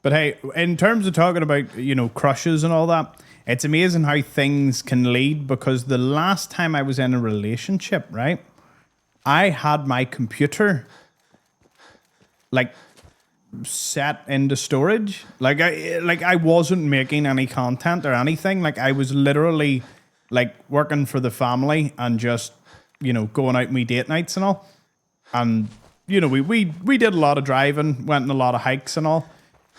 But hey, in terms of talking about, you know, crushes and all that, it's amazing how things can lead, because the last time I was in a relationship, right, I had my computer like set into storage. Like I wasn't making any content or anything. Like I was literally like working for the family and just, you know, going out me date nights and all. And, you know, we did a lot of driving, went on a lot of hikes and all.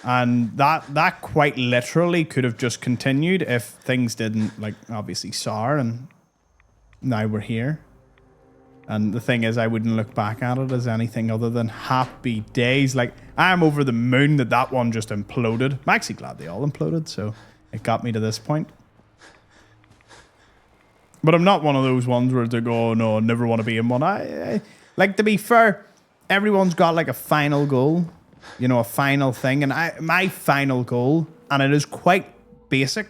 And that quite literally could have just continued if things didn't, like, obviously sour, and now we're here. And the thing is, I wouldn't look back at it as anything other than happy days. Like, I'm over the moon that one just imploded. I'm actually glad they all imploded, so it got me to this point. But I'm not one of those ones where they go, oh, no, I never want to be in one. I like, to be fair, everyone's got like a final goal. You know, a final thing. And my final goal, and it is quite basic,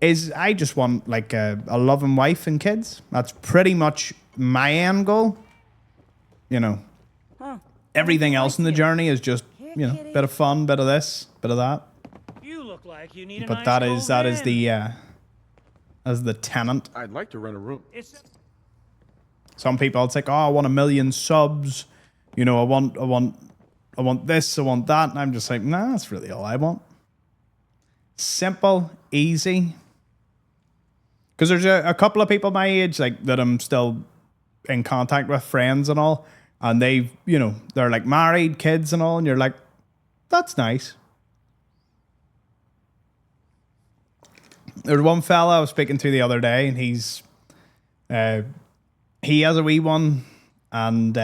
is I just want like a loving wife and kids. That's pretty much my end goal. You know, everything else in the journey is just, you know, bit of fun, bit of this, bit of that. You look like you need a But nice that is cold the as the tenant. I'd like to rent a room. It's Some people, it's like, oh, I want 1 million subs. You know, I want this, I want that. And I'm just like, nah, that's really all I want. Simple, easy. Because there's a couple of people my age, like, that I'm still in contact with, friends and all. And they've, you know, they're like married, kids and all. And you're like, that's nice. There's one fella I was speaking to the other day, and he has a wee one. And,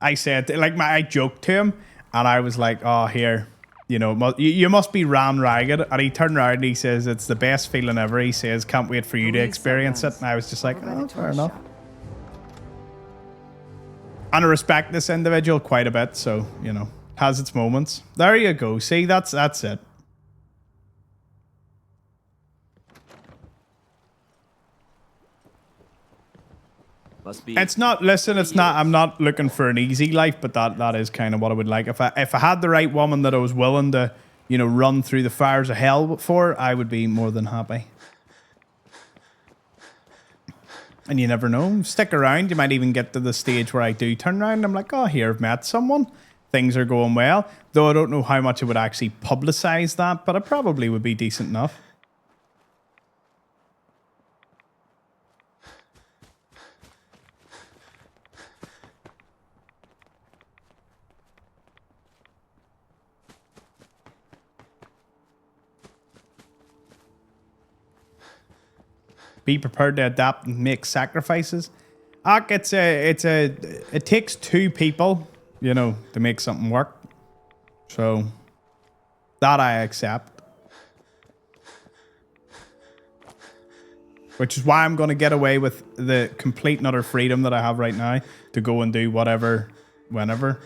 I said, like, I joked to him, and I was like, oh, here, you know, you must be ran ragged. And he turned around and he says, it's the best feeling ever. He says, can't wait for you to experience it. And I was just like, oh, fair enough. And I respect this individual quite a bit, so, you know, has its moments. There you go. See, that's it. Must be. It's not, listen, it's not, I'm not looking for an easy life, but that is kind of what I would like. If I had the right woman that I was willing to, you know, run through the fires of hell for, I would be more than happy. And you never know. Stick around. You might even get to the stage where I do turn around and I'm like, oh, here, I've met someone. things are going well. Though I don't know how much it would actually publicize that, but it probably would be decent enough. Be prepared to adapt and make sacrifices. It takes two people, you know, to make something work. So that I accept. Which is why I'm going to get away with the complete and utter freedom that I have right now to go and do whatever, whenever.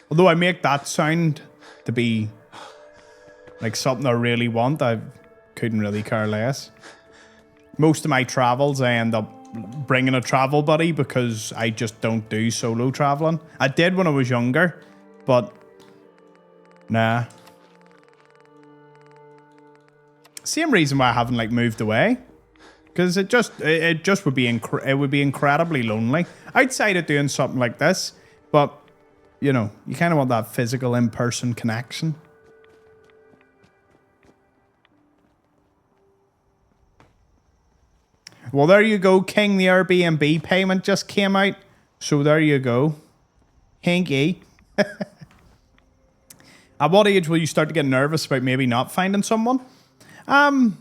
Although I make that sound to be like something I really want, I couldn't really care less. Most of my travels, I end up bringing a travel buddy because I just don't do solo traveling. I did when I was younger, but nah. Same reason why I haven't like moved away, because it just would be incredibly lonely outside of doing something like this. But you know, you kind of want that physical in-person connection. Well, there you go, King. The Airbnb payment just came out. So there you go. Hinky. At what age will you start to get nervous about maybe not finding someone? I'm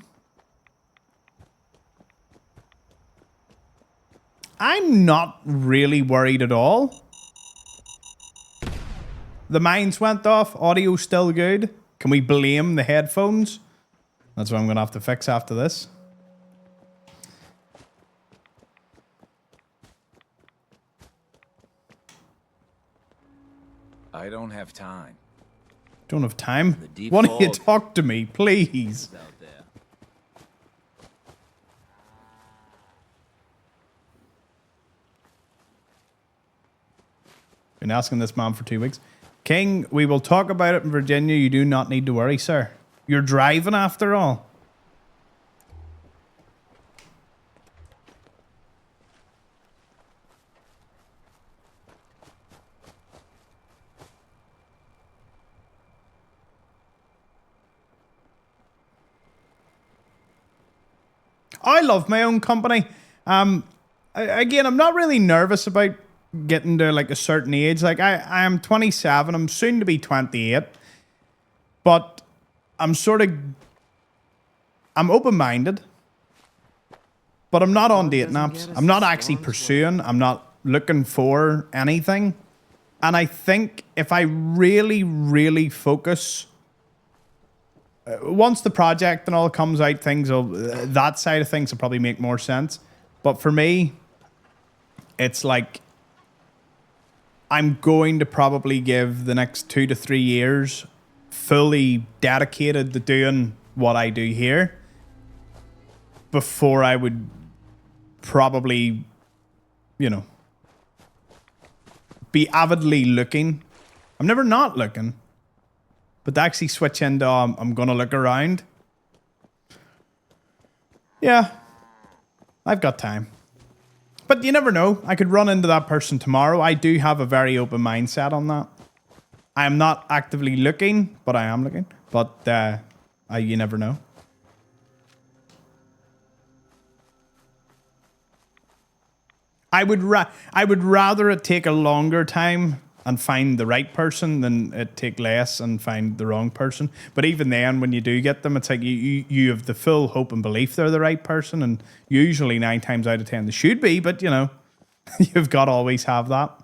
not really worried at all. The mines went off. Audio's still good. Can we blame the headphones? That's what I'm going to have to fix after this. I don't have time. Don't have time? Why don't you talk to me, please? Been asking this man for 2 weeks. King, we will talk about it in Virginia. You do not need to worry, sir. You're driving after all. I love my own company. Again, I'm not really nervous about getting to like a certain age. Like I am 27. I'm soon to be 28. But I'm open-minded. But I'm not on dating apps. I'm not actually pursuing. I'm not looking for anything. And I think if I really, really focus, once the project and all comes out, that side of things will probably make more sense. But for me, it's like I'm going to probably give the next 2 to 3 years fully dedicated to doing what I do here before I would probably, you know, be avidly looking. I'm never not looking. But to actually switch into I'm going to look around. Yeah. I've got time. But you never know. I could run into that person tomorrow. I do have a very open mindset on that. I am not actively looking, but I am looking. But you never know. I would rather it take a longer time and find the right person than it take less and find the wrong person. But even then, when you do get them, it's like you have the full hope and belief they're the right person, and usually 9 times out of 10 they should be, but you know, you've got to always have that.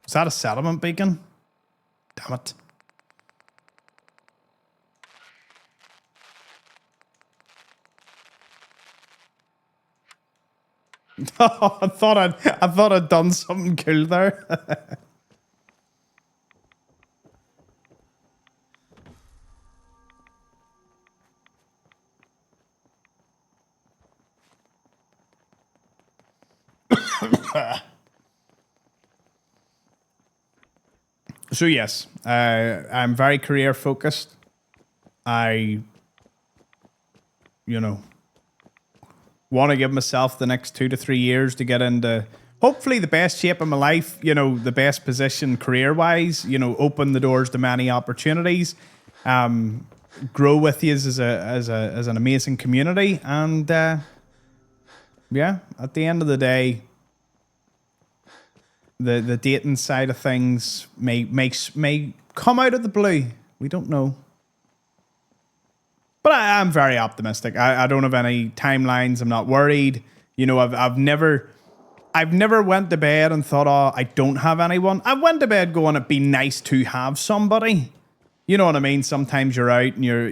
Is that a settlement beacon? Damn it. Oh, I thought I'd done something cool there. So yes, I'm very career focused. I, want to give myself the next 2 to 3 years to get into hopefully the best shape of my life, the best position career wise, open the doors to many opportunities, grow with you as an amazing community. And yeah, at the end of the day, the dating side of things may come out of the blue. We don't know. But I'm very optimistic. I don't have any timelines. I'm not worried. I've never went to bed and thought, oh, I don't have anyone. I went to bed going, it'd be nice to have somebody. You know what I mean? Sometimes you're out and you're,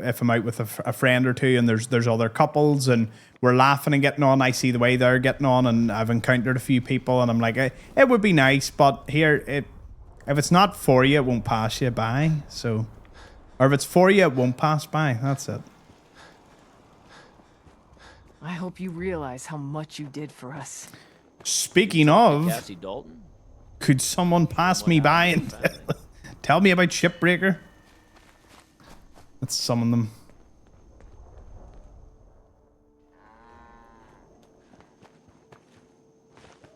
if I'm out with a friend or two and there's other couples and we're laughing and getting on, I see the way they're getting on and I've encountered a few people and I'm like, it would be nice, but here, if it's not for you, it won't pass you by. So... Or if it's for you, it won't pass by. That's it. I hope you realize how much you did for us. Speaking of, Cassie Dalton? could someone pass me by and tell me about Shipbreaker? Let's summon them.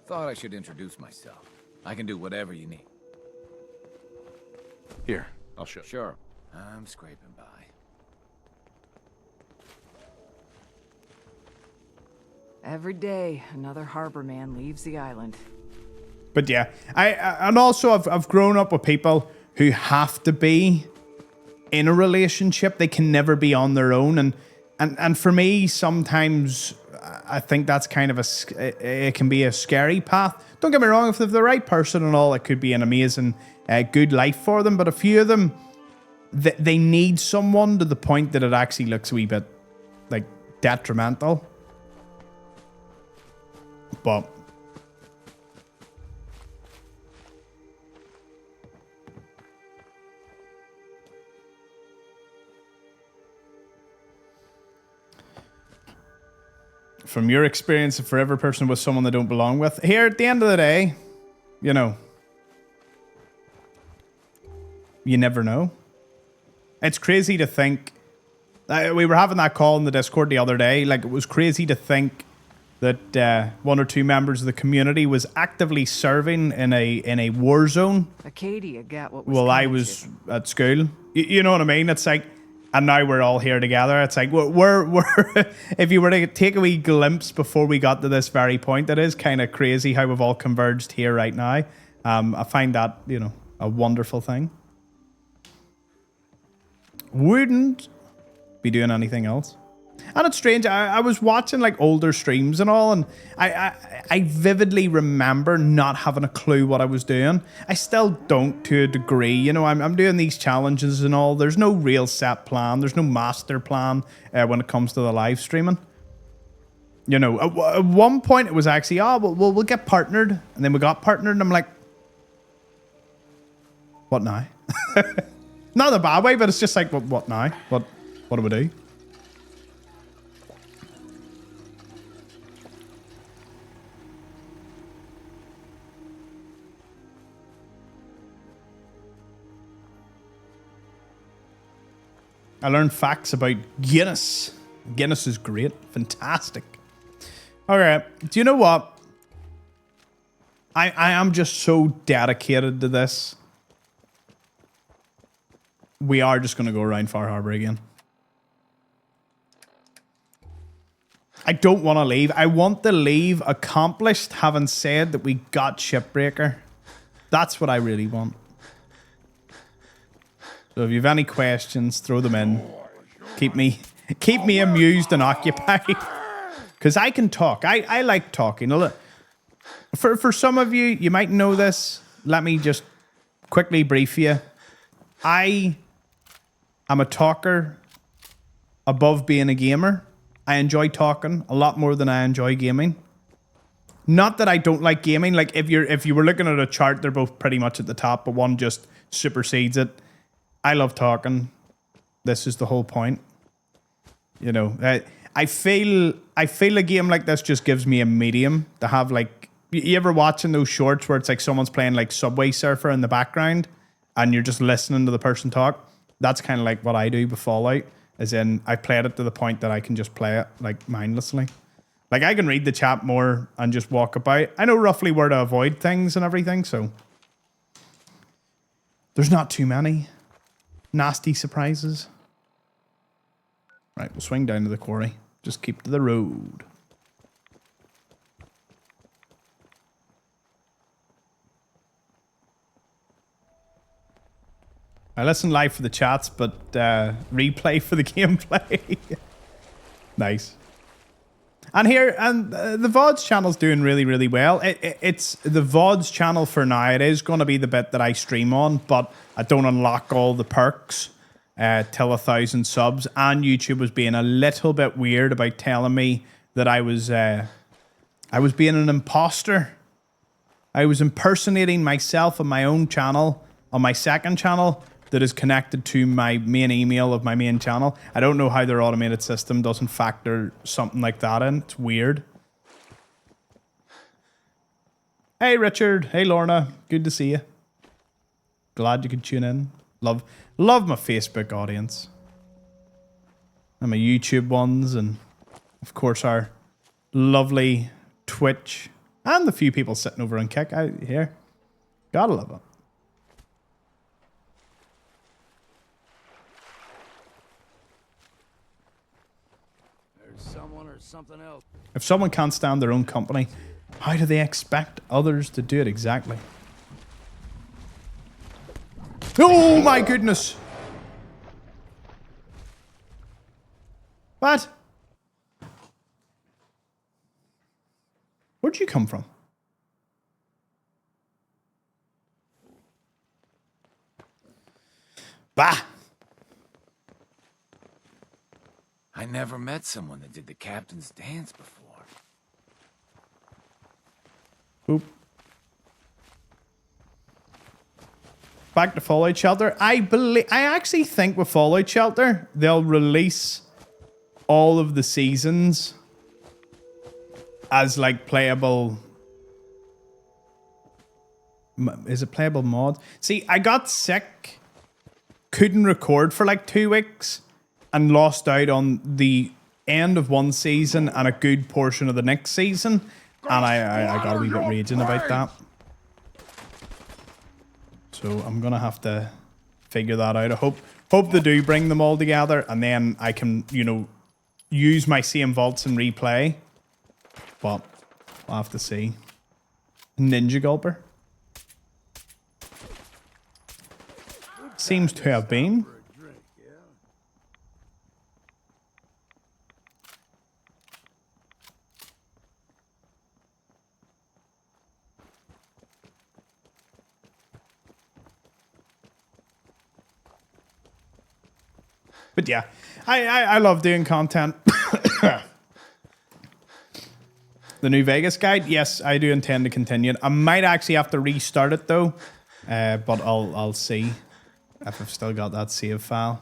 Thought I should introduce myself. I can do whatever you need. Here, I'll show you. Sure. I'm scraping by. Every day, another harbor man leaves the island. But yeah, and also I've grown up with people who have to be in a relationship. They can never be on their own, and for me, sometimes I think that's kind of it can be a scary path. Don't get me wrong, if they're the right person and all, it could be an amazing, good life for them. But a few of them, they need someone to the point that it actually looks a wee bit like detrimental. But from your experience of forever person with someone they don't belong with, here at the end of the day, you never know. It's crazy to think. We were having that call in the Discord the other day. Like, it was crazy to think that one or two members of the community was actively serving in a war zone. Acadia got what was While I coming was to them. at school. You know what I mean? It's like, and now we're all here together. It's like we're if you were to take a wee glimpse before we got to this very point, it is kind of crazy how we've all converged here right now. I find that a wonderful thing. Wouldn't be doing anything else. And it's strange. I was watching like older streams and all, and I vividly remember not having a clue what I was doing. I still don't to a degree. I'm doing these challenges and all. There's no real set plan. There's no master plan when it comes to the live streaming. At one point it was actually, we'll get partnered, and then we got partnered, and I'm like, what now? Not in a bad way, but it's just like, what now? What do we do? I learned facts about Guinness. Guinness is great. Fantastic. All right. Do you know what? I am just so dedicated to this. We are just going to go around Far Harbor again. I don't want to leave. I want to leave accomplished, having said that we got Shipbreaker. That's what I really want. So if you have any questions, throw them in. Keep me amused and occupied. Because I can talk. I like talking. For some of you, you might know this. Let me just quickly brief you. I am a talker above being a gamer. I enjoy talking a lot more than I enjoy gaming. Not that I don't like gaming. Like if you were looking at a chart, they're both pretty much at the top, but one just supersedes it. I love talking. This is the whole point. I feel a game like this just gives me a medium to have like You ever watching those shorts where it's like someone's playing like Subway Surfer in the background and you're just listening to the person talk? That's kind of like what I do with Fallout, as in I played it to the point that I can just play it like mindlessly. Like I can read the chat more and just walk about. I know roughly where to avoid things and everything, so there's not too many nasty surprises. Right, we'll swing down to the quarry. Just keep to the road. I listen live for the chats, but replay for the gameplay. Nice. And here, the VODs channel's doing really, really well. It's the VODs channel for now. It is going to be the bit that I stream on, but I don't unlock all the perks till 1,000 subs. And YouTube was being a little bit weird about telling me that I was being an imposter. I was impersonating myself on my own channel, on my second channel, that is connected to my main email of my main channel. I don't know how their automated system doesn't factor something like that in. It's weird. Hey, Richard. Hey, Lorna. Good to see you. Glad you could tune in. Love my Facebook audience. And my YouTube ones. And, of course, our lovely Twitch. And the few people sitting over on Kick out here. Gotta love it. Someone or something else. If someone can't stand their own company, how do they expect others to do it exactly? Oh my goodness! What? Where'd you come from? Bah! I never met someone that did the captain's dance before. Oop. Back to Fallout Shelter. I actually think with Fallout Shelter, they'll release all of the seasons as like playable. Is it playable mod? See, I got sick, couldn't record for like 2 weeks, and lost out on the end of one season and a good portion of the next season. And I got a wee bit raging about that. So I'm going to have to figure that out. I hope they do bring them all together, and then I can, you know, use my same vaults and replay. But I'll have to see. Ninja Gulper. Seems to have been. But yeah, I love doing content. The New Vegas guide, yes, I do intend to continue it. I might actually have to restart it though, but I'll see if I've still got that save file.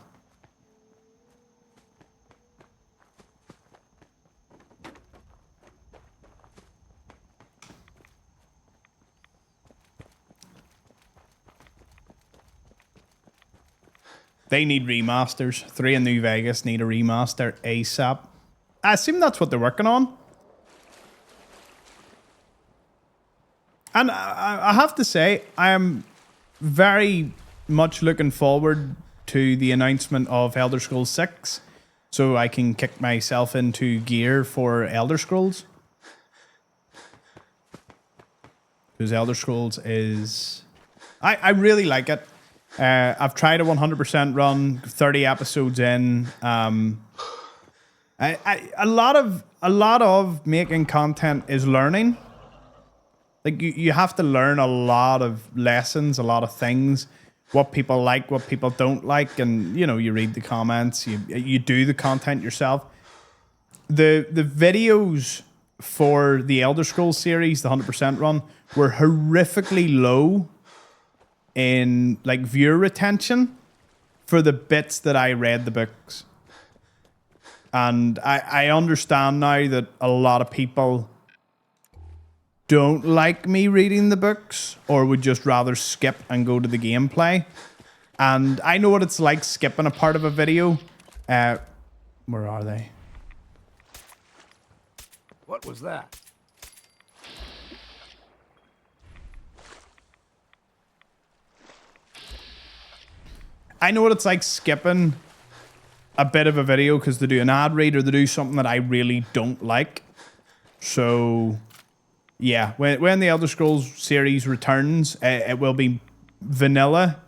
They need remasters. 3 in New Vegas need a remaster ASAP. I assume that's what they're working on. And I have to say, I am very much looking forward to the announcement of Elder Scrolls 6, so I can kick myself into gear for Elder Scrolls. Because Elder Scrolls is... I really like it. I've tried a 100% run, 30 episodes in. A lot of making content is learning. Like you have to learn a lot of lessons, a lot of things, what people like, what people don't like, and you know, you read the comments, you do the content yourself. The videos for the Elder Scrolls series, the 100% run, were horrifically low in like viewer retention for the bits that I read the books. And I understand now that a lot of people don't like me reading the books or would just rather skip and go to the gameplay. And I know what it's like skipping a part of a video. Where are they? What was that? I know what it's like skipping a bit of a video because they do an ad read or they do something that I really don't like. So, yeah, when the Elder Scrolls series returns, it will be vanilla.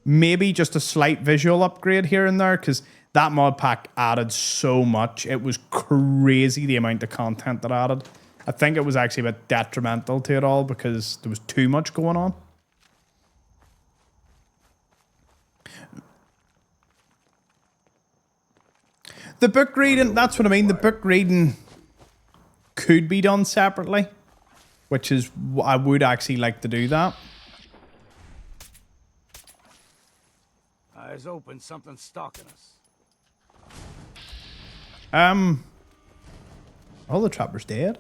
Maybe just a slight visual upgrade here and there because that mod pack added so much. It was crazy the amount of content that added. I think it was actually a bit detrimental to it all because there was too much going on. The book reading, that's what I mean. The book reading could be done separately, which is, I would actually like to do that. Eyes open, something's stalking us. All the trappers dead.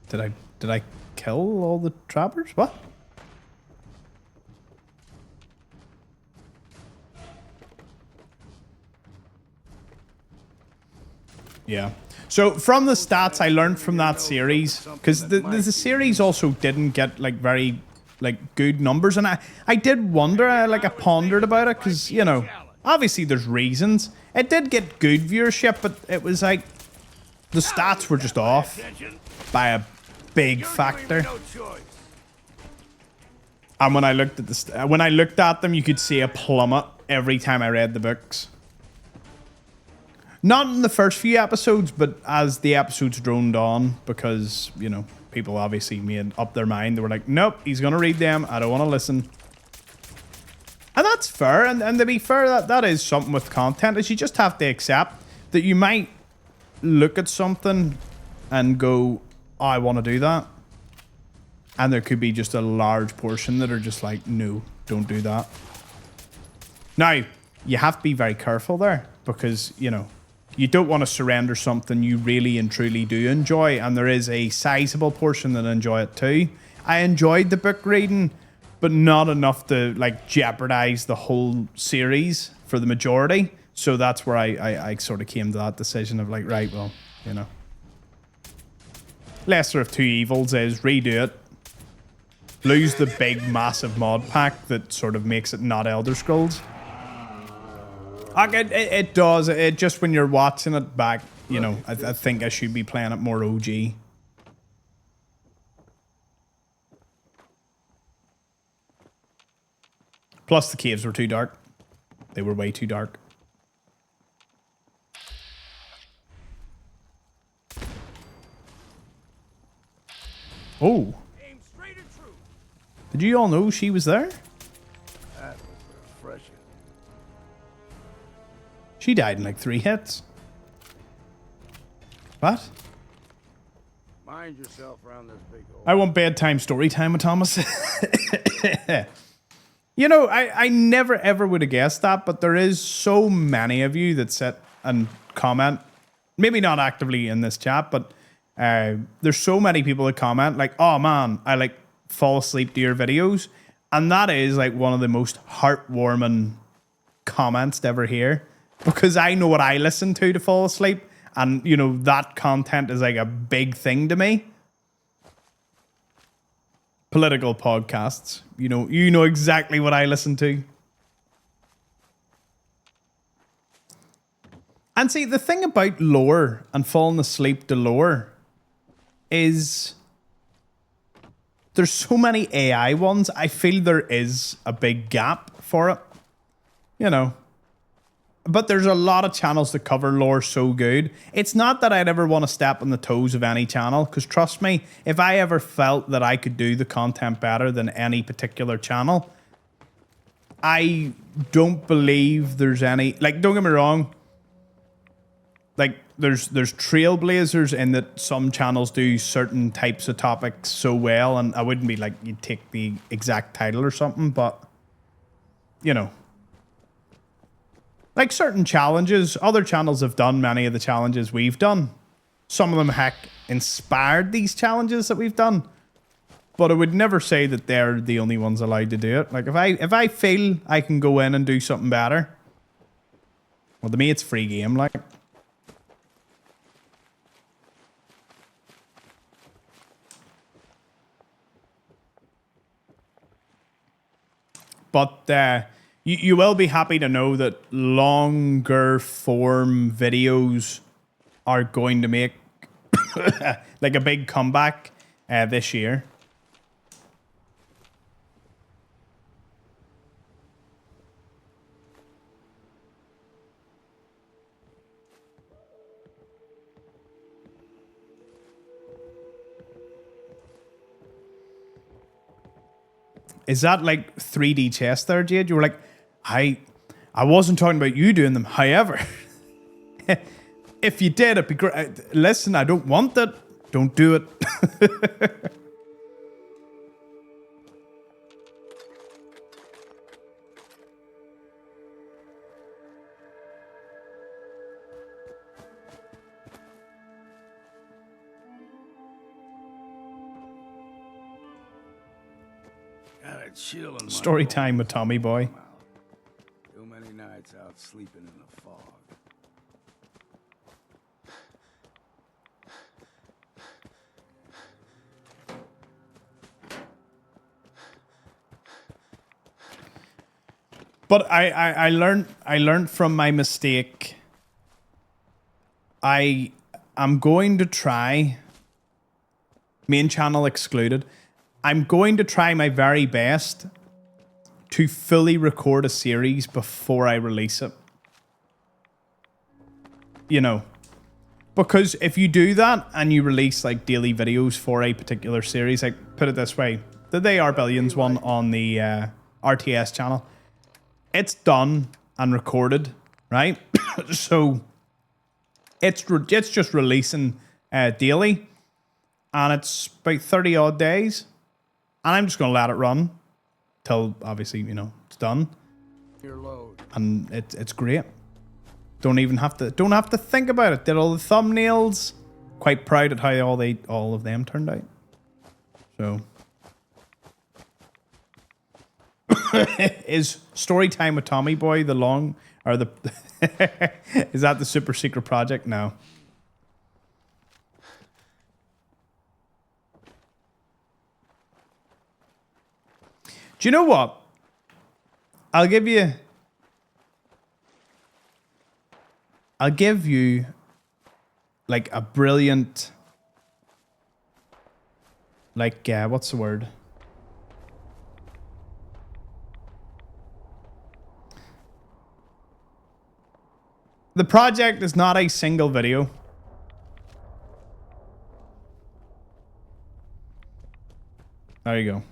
Did I kill all the trappers? What? Yeah. So from the stats I learned from that series, because the series also didn't get like very like good numbers, and I did wonder, I pondered about it, because you know, obviously there's reasons. It did get good viewership, but it was like the stats were just off by a big factor. And when I looked at them, you could see a plummet every time I read the books. Not in the first few episodes, but as the episodes droned on, because, you know, people obviously made up their mind. They were like, nope, he's going to read them. I don't want to listen. And that's fair. And to be fair, that is something with content, is you just have to accept that you might look at something and go, oh, I want to do that. And there could be just a large portion that are just like, no, don't do that. Now, you have to be very careful there because, you know, you don't want to surrender something you really and truly do enjoy, and there is a sizable portion that enjoy it too. I enjoyed the book reading, but not enough to like jeopardize the whole series for the majority. So that's where I sort of came to that decision of like, right, well, you know, lesser of two evils is redo it, lose the big massive mod pack that sort of makes it not Elder Scrolls. It does. It just, when you're watching it back, you know, I think I should be playing it more OG. Plus the caves were too dark. They were way too dark. Oh. Did you all know she was there? That was refreshing. She died in like 3 hits. What? Mind yourself around this big hole. I want bedtime story time with Thomas. You know, I never ever would have guessed that, but there is so many of you that sit and comment. Maybe not actively in this chat, but there's so many people that comment like, oh man, I like fall asleep to your videos. And that is like one of the most heartwarming comments to ever hear. Because I know what I listen to fall asleep. And, you know, that content is like a big thing to me. Political podcasts. You know exactly what I listen to. And see, the thing about lore and falling asleep to lore is there's so many AI ones. I feel there is a big gap for it. You know. But there's a lot of channels that cover lore so good. It's not that I'd ever want to step on the toes of any channel, because trust me, if I ever felt that I could do the content better than any particular channel, I don't believe there's any, like, don't get me wrong, like, there's trailblazers in that some channels do certain types of topics so well, and I wouldn't be like, you'd take the exact title or something, but, you know, like certain challenges, other channels have done many of the challenges we've done. some of them, heck, inspired these challenges that we've done. But I would never say that they're the only ones allowed to do it. Like, if I feel I can go in and do something better, well, to me, it's free game, like. But you will be happy to know that longer form videos are going to make like a big comeback this year. Is that like 3D chess there, Jade? You were like, I wasn't talking about you doing them. However, if you did, it'd be great. Listen, I don't want that. Don't do it. Got a chill in my Story time with Tommy Boy. Too many nights out sleeping in the fog. But I learned from my mistake. I'm going to try, main channel excluded, I'm going to try my very best to fully record a series before I release it. You know, because if you do that and you release like daily videos for a particular series, like put it this way, the They Are Billions one on the RTS channel, it's done and recorded, right? So it's just releasing daily, and it's about 30 odd days, and I'm just gonna let it run till obviously, you know, it's done, and it's great. Don't have to think about it. Did all the thumbnails. Quite proud at how all of them turned out. So is Story Time with Tommy Boy the long or the is that the super secret project? No. Do you know what? I'll give you like a brilliant, like, what's the word? The project is not a single video. There you go.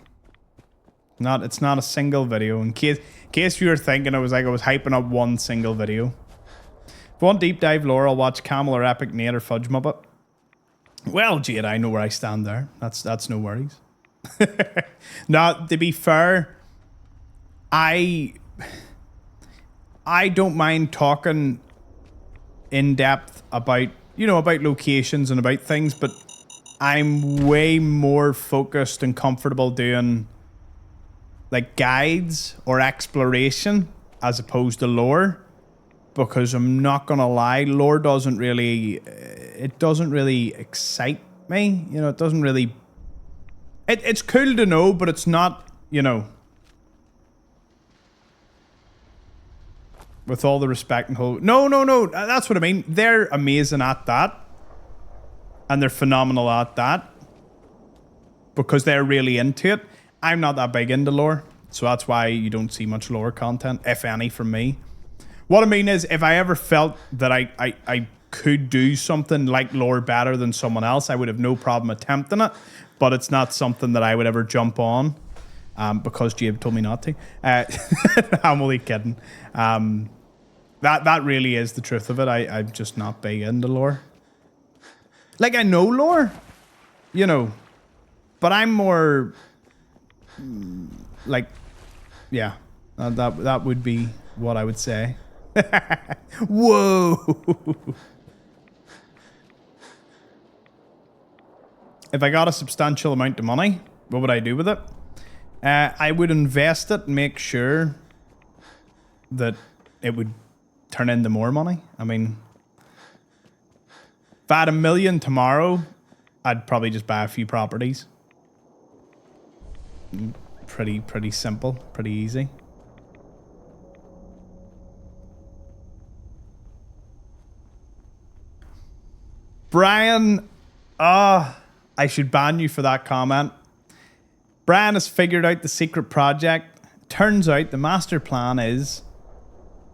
It's not a single video. In case you were thinking, I was hyping up one single video. If you want deep dive lore, I'll watch Camel or Epic Nate or Fudge Muppet. Well, Jade, I know where I stand there. That's no worries. Now, to be fair, I don't mind talking in depth about, you know, about locations and about things, but I'm way more focused and comfortable doing like guides or exploration as opposed to lore, because I'm not gonna lie, lore doesn't really excite me. You know, it doesn't really. It's cool to know, but it's not, you know. With all the respect and whole, no, that's what I mean. They're amazing at that, and they're phenomenal at that because they're really into it. I'm not that big into lore, so that's why you don't see much lore content, if any, from me. What I mean is, if I ever felt that I could do something like lore better than someone else, I would have no problem attempting it, but it's not something that I would ever jump on, because Jabe told me not to. I'm only kidding. That really is the truth of it. I'm just not big into lore. Like, I know lore, you know, but I'm more like, yeah, that would be what I would say. Whoa. if I got a substantial amount of money, what would I do with it? I would invest it and make sure that it would turn into more money. I mean, if I had $1 million tomorrow, I'd probably just buy a few properties. Pretty simple, pretty easy. Brian, I should ban you for that comment. Brian has figured out the secret project. Turns out the master plan is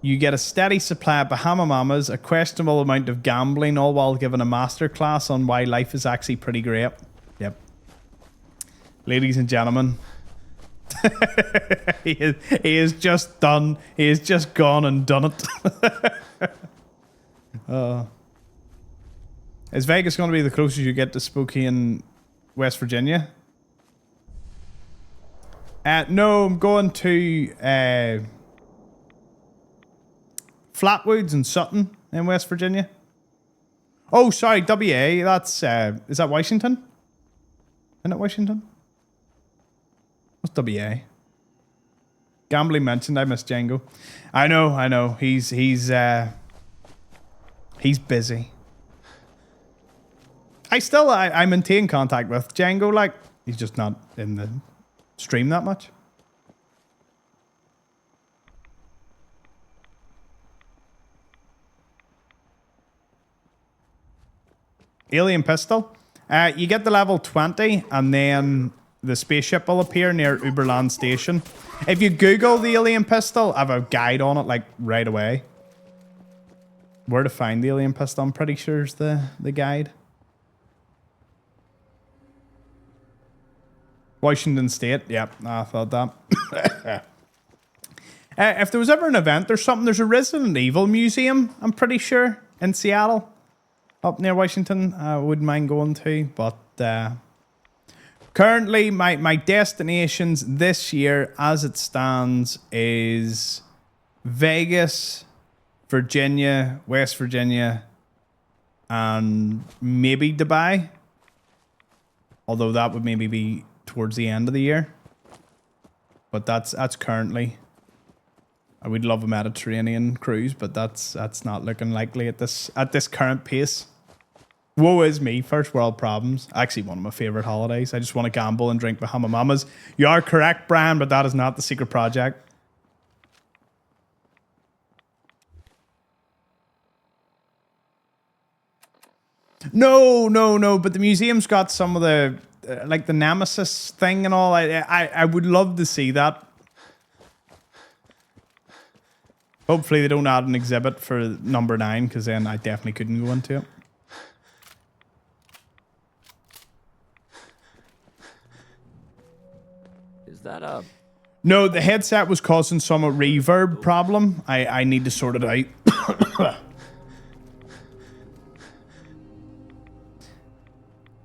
you get a steady supply of Bahama Mamas, a questionable amount of gambling, all while given a masterclass on why life is actually pretty great. Yep. Ladies and gentlemen, he is just done. He has just gone and done it. Is Vegas going to be the closest you get to spooky in West Virginia? No, I'm going to Flatwoods and Sutton in West Virginia. Oh, sorry, WA. That's is that Washington? Isn't it Washington? What's WA? Gambling mentioned. I miss Django. I know. He's busy. I maintain contact with Django. Like, he's just not in the stream that much. Alien pistol. You get the level 20 and then the spaceship will appear near Uberland Station. If you Google the alien pistol, I have a guide on it like right away. Where to find the alien pistol, I'm pretty sure is the guide. Washington State. Yep, I thought that. If there was ever an event or something, there's a Resident Evil museum, I'm pretty sure, in Seattle. Up near Washington. I wouldn't mind going to. But currently, my destinations this year, as it stands, is Vegas, Virginia, West Virginia, and maybe Dubai. Although that would maybe be towards the end of the year. But that's currently. I would love a Mediterranean cruise, but that's not looking likely at this current pace. Woe is me, first world problems. Actually, one of my favorite holidays. I just want to gamble and drink Bahama Mamas. You are correct, Brian, but that is not the secret project. No. But the museum's got some of the like the Nemesis thing and all. I would love to see that. Hopefully they don't add an exhibit for number 9, because then I definitely couldn't go into it. Is that a... No, the headset was causing some reverb problem. I need to sort it out.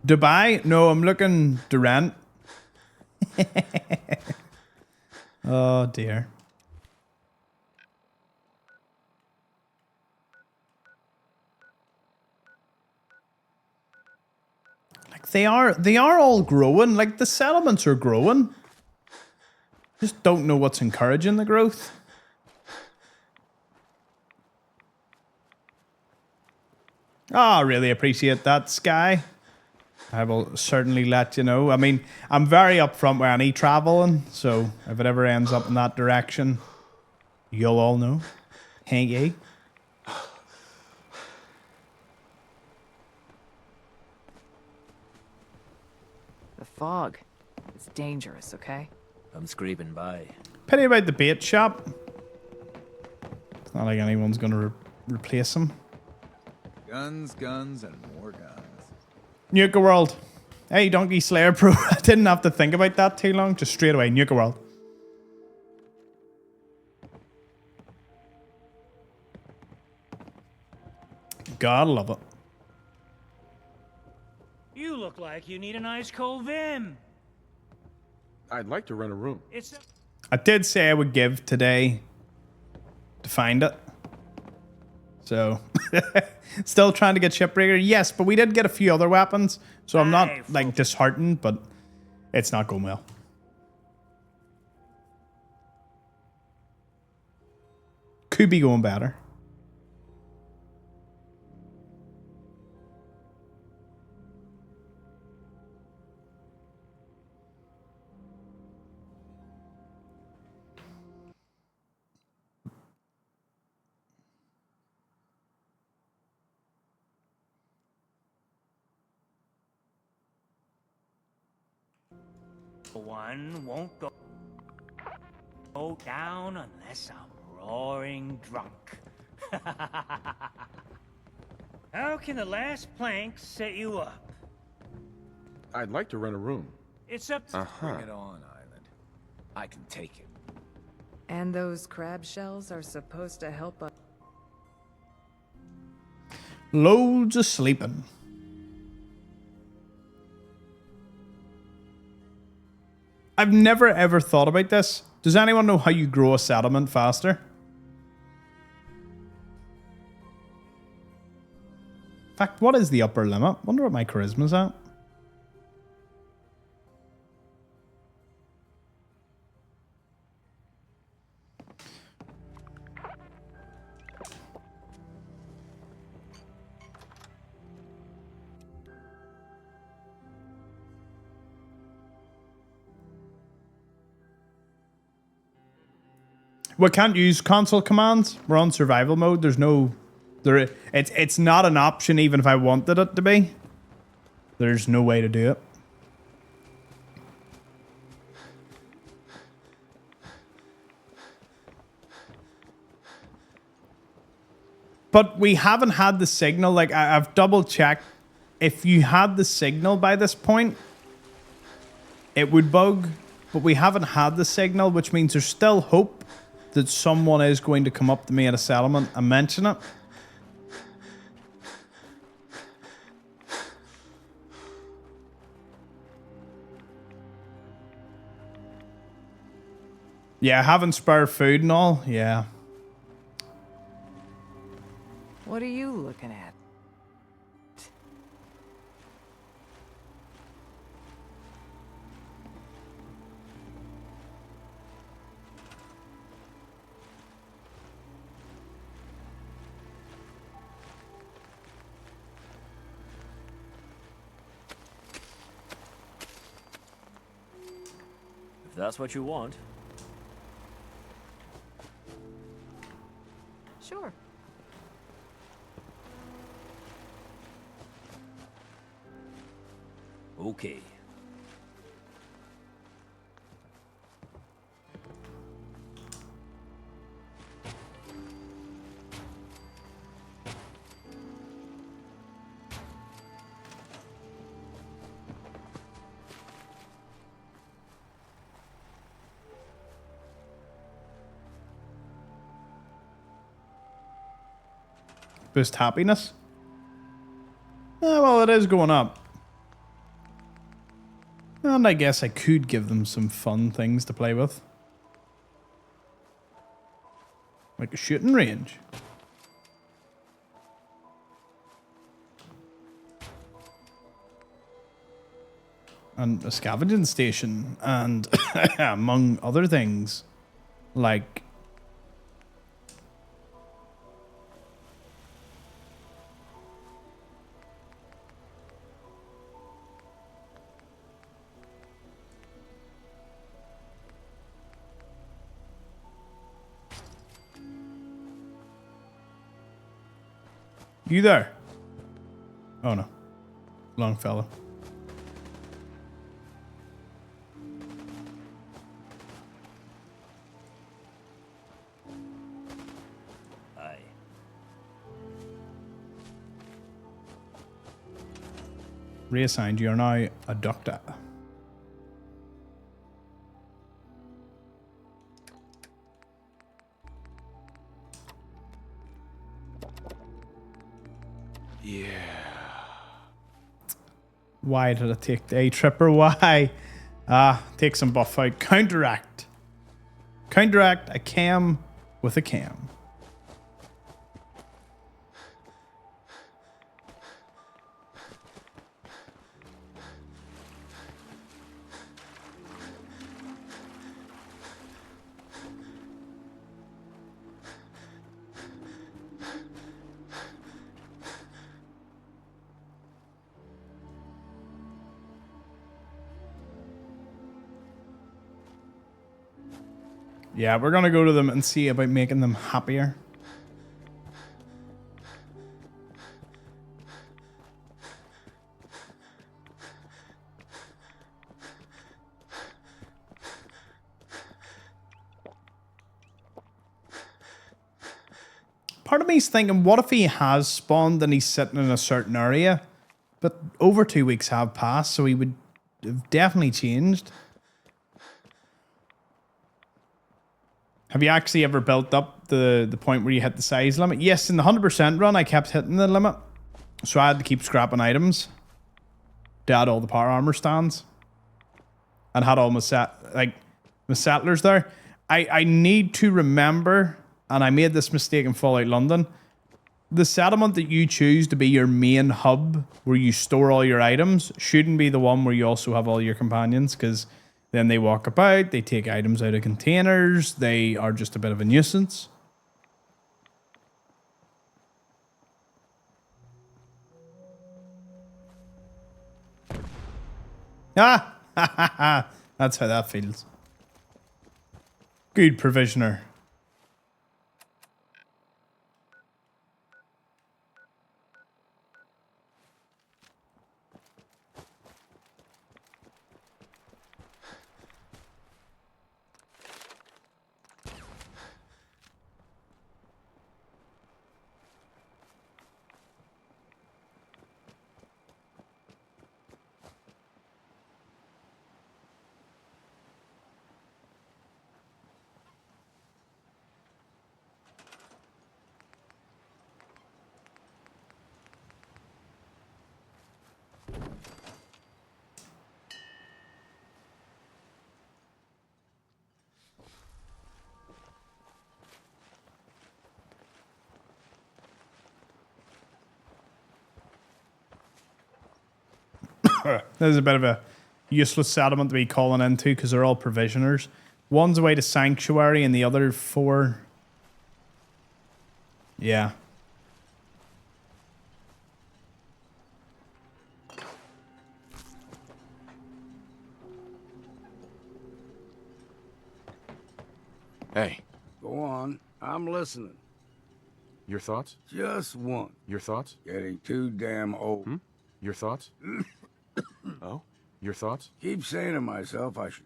Dubai? No, I'm looking to rent. Oh dear. Like they are all growing. Like the settlements are growing. Just don't know what's encouraging the growth. Ah, really appreciate that, Sky. I will certainly let you know. I mean, I'm very upfront with any traveling, so if it ever ends up in that direction, you'll all know. Hey, ye. The fog. It's dangerous, okay? I'm scraping by. Pity about the bait shop. It's not like anyone's going to replace him. Guns, and more guns. Nuka World. Hey, Donkey Slayer Pro. I didn't have to think about that too long. Just straight away, Nuka World. God, I love it. You look like you need an ice cold Vim. I'd like to rent a room. I did say I would give today to find it. So, still trying to get Shipbreaker. Yes, but we did get a few other weapons. So I'm not like disheartened, but it's not going well. Could be going better. One won't go down unless I'm roaring drunk. How can the last plank set you up? I'd like to rent a room. It's up to Bring it on, Island. I can take it. And those crab shells are supposed to help us. Loads of sleeping. I've never ever thought about this. Does anyone know how you grow a settlement faster? In fact, what is the upper limit? Wonder what my charisma's at. We can't use console commands. We're on survival mode. There's no... It's not an option even if I wanted it to be. There's no way to do it. But we haven't had the signal. Like, I've double checked. If you had the signal by this point, it would bug. But we haven't had the signal, which means there's still hope that someone is going to come up to me at a settlement and mention it. Yeah, having spare food and all, yeah. What are you looking at? If that's what you want. Sure. Okay. Boost happiness? Well, it is going up. And I guess I could give them some fun things to play with. Like a shooting range. And a scavenging station. And among other things. Like... You there? Oh no. Longfellow. Aye. Reassigned. You are now a doctor. Yeah. Why did I take the A-Tripper? Why? Take some buff out. Counteract. Counteract a cam with a cam. Yeah, we're gonna go to them and see about making them happier. Part of me's thinking, what if he has spawned and he's sitting in a certain area, but over 2 weeks have passed, so he would have definitely changed. Have you actually ever built up the point where you hit the size limit? Yes, in the 100% run, I kept hitting the limit, so I had to keep scrapping items to add all the power armor stands, and had all my settlers there. I need to remember. And I made this mistake in Fallout London. The settlement that you choose to be your main hub, where you store all your items, shouldn't be the one where you also have all your companions, because then they walk about, they take items out of containers, they are just a bit of a nuisance. Ah! That's how that feels. Good provisioner. There's a bit of a useless settlement to be calling into because they're all provisioners. One's away to Sanctuary and the other 4... Yeah. Hey. Go on. I'm listening. Your thoughts? Just one. Your thoughts? Getting too damn old. Your thoughts? Oh? Your thoughts? Keep saying to myself I should...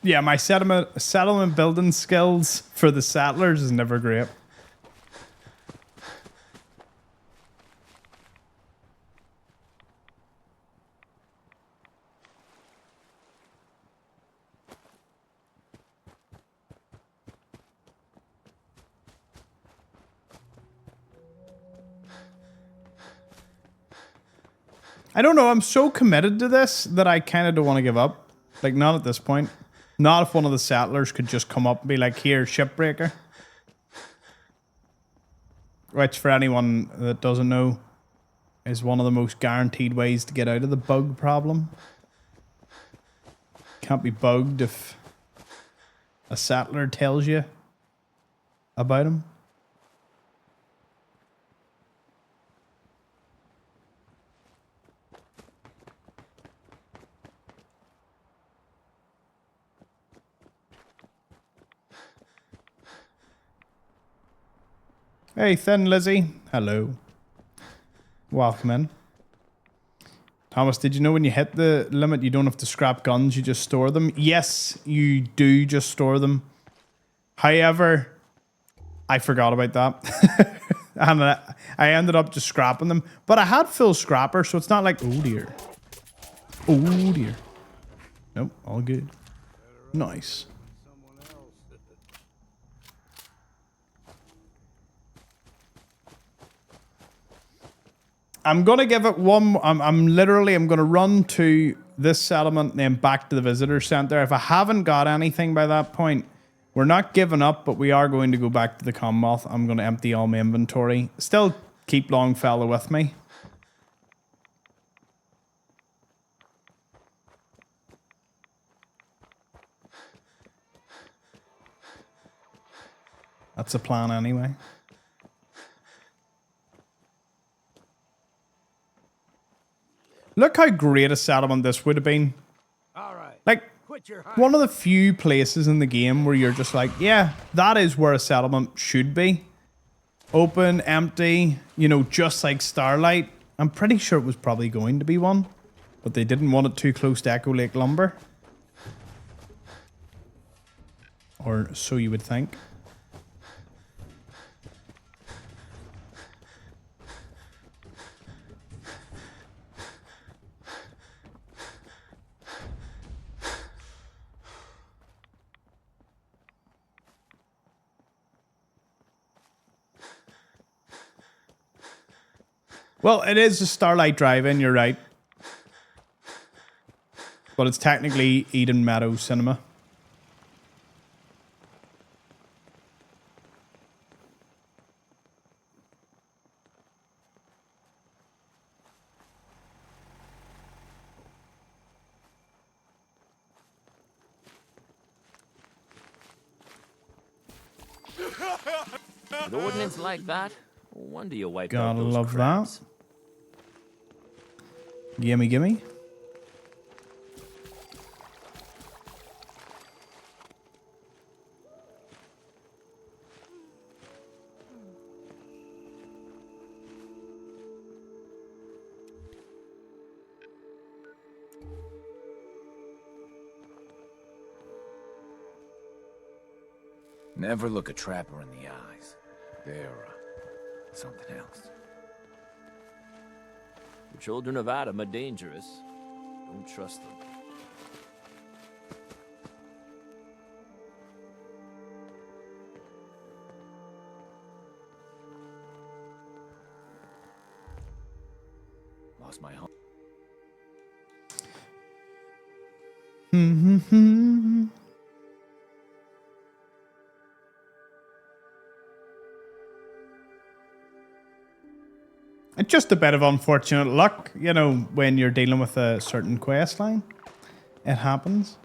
Yeah, my settlement building skills for the settlers is never great. I don't know, I'm so committed to this that I kind of don't want to give up. Like, not at this point. Not if one of the settlers could just come up and be like, here, shipbreaker. Which, for anyone that doesn't know, is one of the most guaranteed ways to get out of the bug problem. Can't be bugged if a settler tells you about him. Hey, Thin Lizzie. Hello. Welcome in. Thomas, did you know when you hit the limit, you don't have to scrap guns, you just store them? Yes, you do just store them. However, I forgot about that. And I ended up just scrapping them. But I had full scrapper, so it's not like, oh dear. Oh dear. Nope, all good. Nice. I'm going to give it one... I'm going to run to this settlement and then back to the visitor center. If I haven't got anything by that point, we're not giving up, but we are going to go back to the Commonwealth. I'm going to empty all my inventory. Still keep Longfellow with me. That's the plan anyway. Look how great a settlement this would have been. All right. Like, Quit your one of the few places in the game where you're just like, yeah, that is where a settlement should be. Open, empty, you know, just like Starlight. I'm pretty sure it was probably going to be one, but they didn't want it too close to Echo Lake Lumber. Or so you would think. Well, it is a Starlight Drive-In, you're right. But it's technically Eden Meadow Cinema. With ordnance like that, no wonder you wiped out Gotta those love crabs. that. Gimme, gimme. Never look a trapper in the eyes. They're something else. The children of Adam are dangerous. Don't trust them. Lost my home. It's just a bit of unfortunate luck, you know, when you're dealing with a certain quest line. It happens.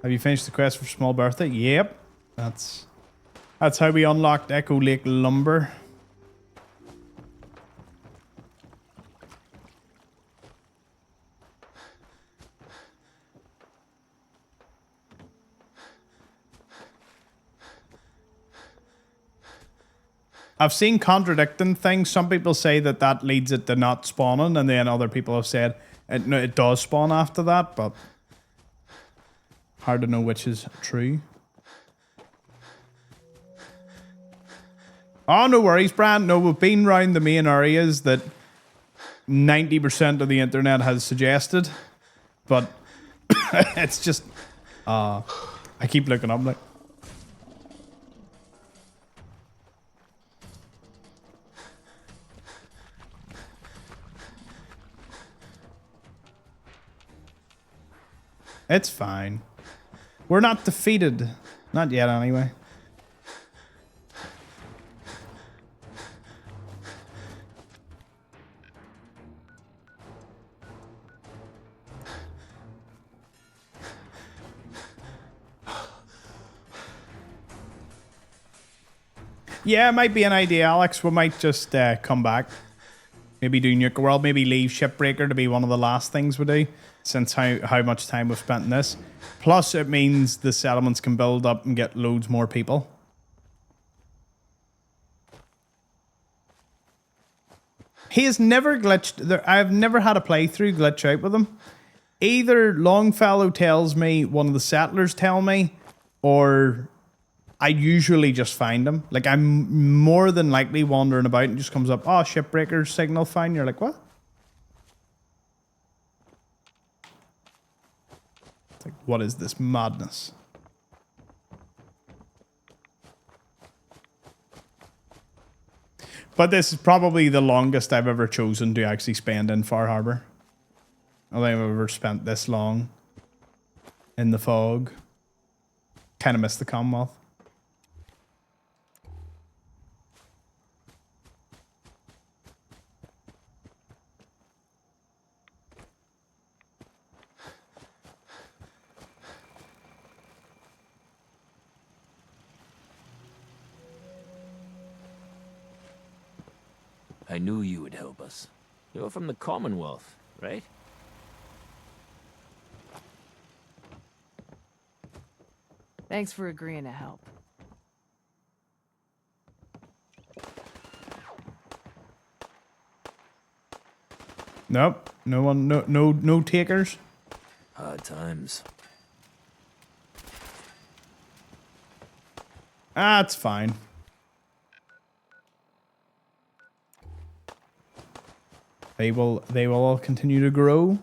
Have you finished the quest for Small Bertha? Yep. That's how we unlocked Echo Lake Lumber. I've seen contradicting things. Some people say that that leads it to not spawning, and then other people have said it does spawn after that, but hard to know which is true. Oh, no worries, Brand. No, we've been around the main areas that 90% of the internet has suggested, but it's just, I keep looking up like. It's fine. We're not defeated. Not yet, anyway. Yeah, it might be an idea, Alex. We might just come back. Maybe do Nuka World. Maybe leave Shipbreaker to be one of the last things we do, since how much time we've spent in this. Plus, it means the settlements can build up and get loads more people. He has never glitched. I've never had a playthrough glitch out with him. Either Longfellow tells me, one of the settlers tell me, or I usually just find him. Like, I'm more than likely wandering about and just comes up, oh, Shipbreaker signal fine. You're like, what? It's like, what is this madness? But this is probably the longest I've ever chosen to actually spend in Far Harbor. I don't think I've ever spent this long in the fog. Kind of miss the Commonwealth. I knew you would help us. You're from the Commonwealth, right? Thanks for agreeing to help. Nope. No one. No takers. Hard times. That's fine. They will all continue to grow.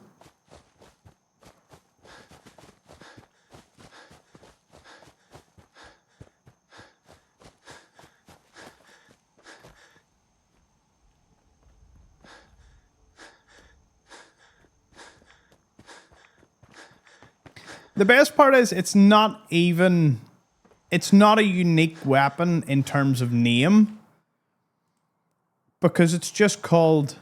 The best part is it's not a unique weapon in terms of name, because it's just called,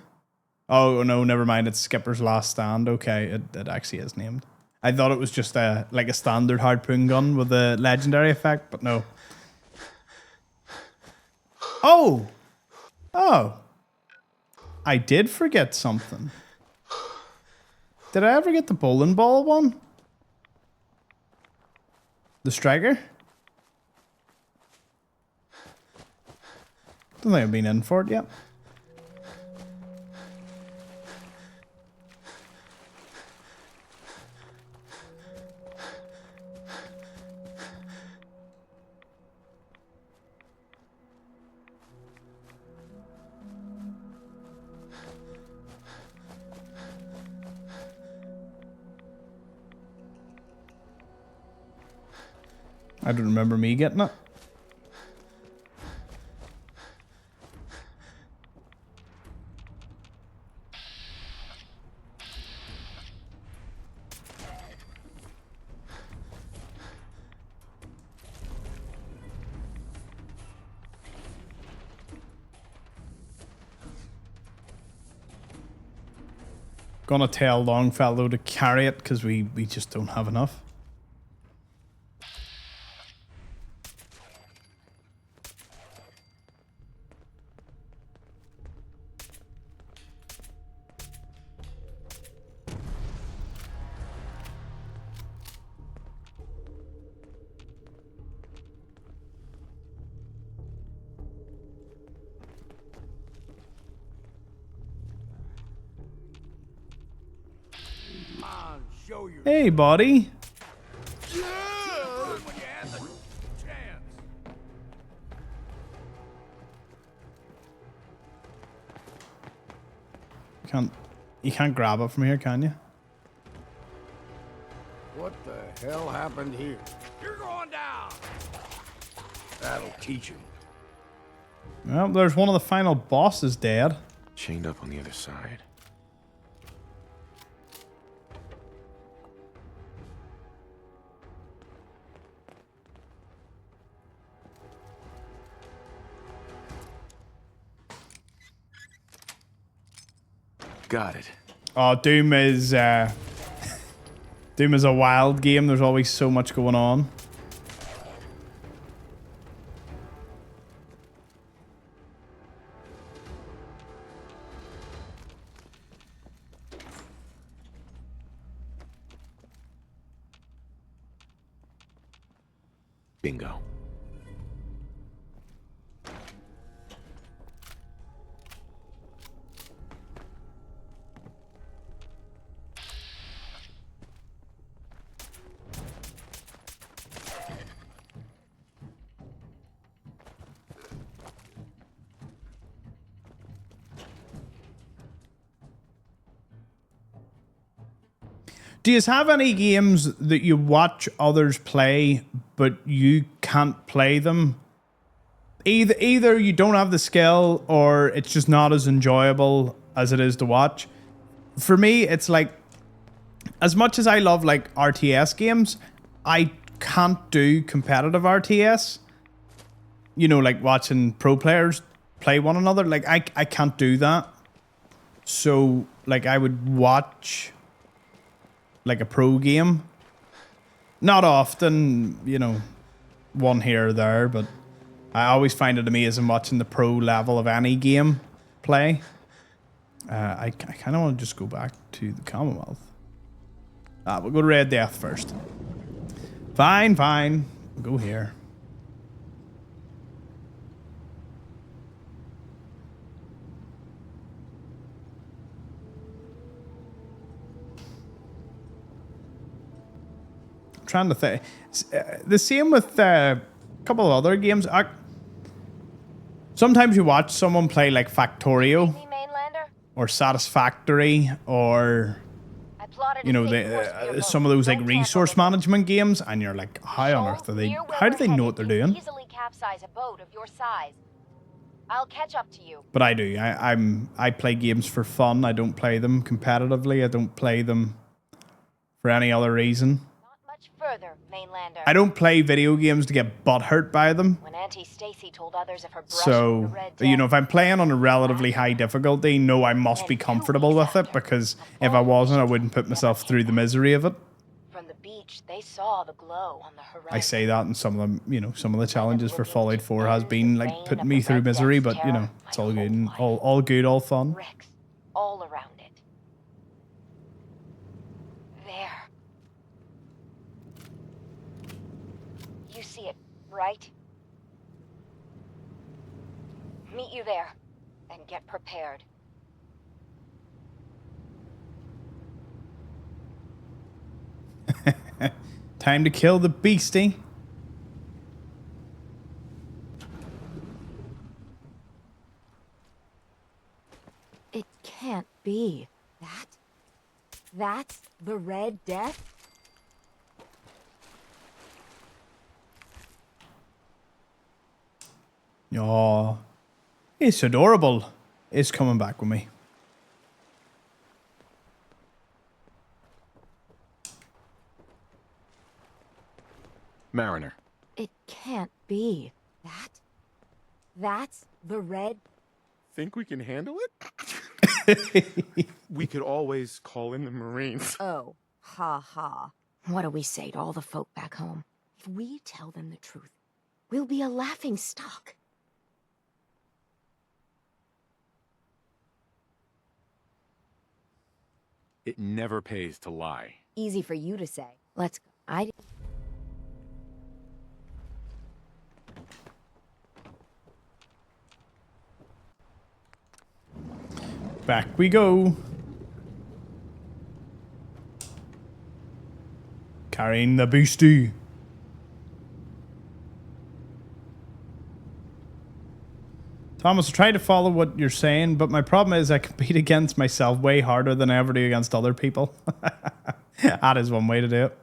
oh no, never mind, it's Skipper's Last Stand. Okay, it actually is named. I thought it was just like a standard harpoon gun with a legendary effect, but no. Oh, I did forget something. Did I ever get the bowling ball one? The striker? Don't think I've been in for it yet. I don't remember me getting it. Gonna tell Longfellow to carry it because we just don't have enough. Hey, buddy. You can't grab it from here, can you? What the hell happened here? You're going down. That'll teach him. Well, there's one of the final bosses dead. Chained up on the other side. Got it. Oh, Doom is a wild game. There's always so much going on. Bingo. Do you have any games that you watch others play, but you can't play them? Either you don't have the skill, or it's just not as enjoyable as it is to watch. For me, it's like, as much as I love like RTS games, I can't do competitive RTS. You know, like watching pro players play one another. Like I can't do that. So like I would watch like a pro game. Not often, you know, one here or there, but I always find it amazing watching the pro level of any game play. I kind of want to just go back to the Commonwealth. We'll go to Red Death first. Fine, fine. We'll go here. I'm trying to think. The same with a couple of other games. Sometimes you watch someone play like Factorio or Satisfactory or you know some of those like resource management games, and you're like, how on earth are they? How do they know what they're doing? Easily capsize a boat of your size. I'll catch up to you. But I do. I play games for fun. I don't play them competitively. I don't play them for any other reason. Further, mainlander. I don't play video games to get butthurt by them. When Auntie Stacy told others of her So, you know, if I'm playing on a relatively high difficulty, no, I must be comfortable with it, because if I wasn't, I wouldn't put myself through the misery of it. From the beach, they saw the glow on the horizon. I say that, and some of them, you know, some of the challenges for Fallout 4 has been like putting me through misery, but you know, it's all good and all good, all fun. All around it. There. You see it, right? Meet you there, and get prepared. Time to kill the beastie. It can't be. That's the Red Death? Oh, it's adorable. It's coming back with me. Mariner. It can't be. That's the Red... Think we can handle it? We could always call in the Marines. Oh, ha ha. What do we say to all the folk back home? If we tell them the truth, we'll be a laughing stock. It never pays to lie. Easy for you to say. Let's go. Back we go. Carrying the beastie. Thomas, I try to follow what you're saying, but my problem is I compete against myself way harder than I ever do against other people. That is one way to do it.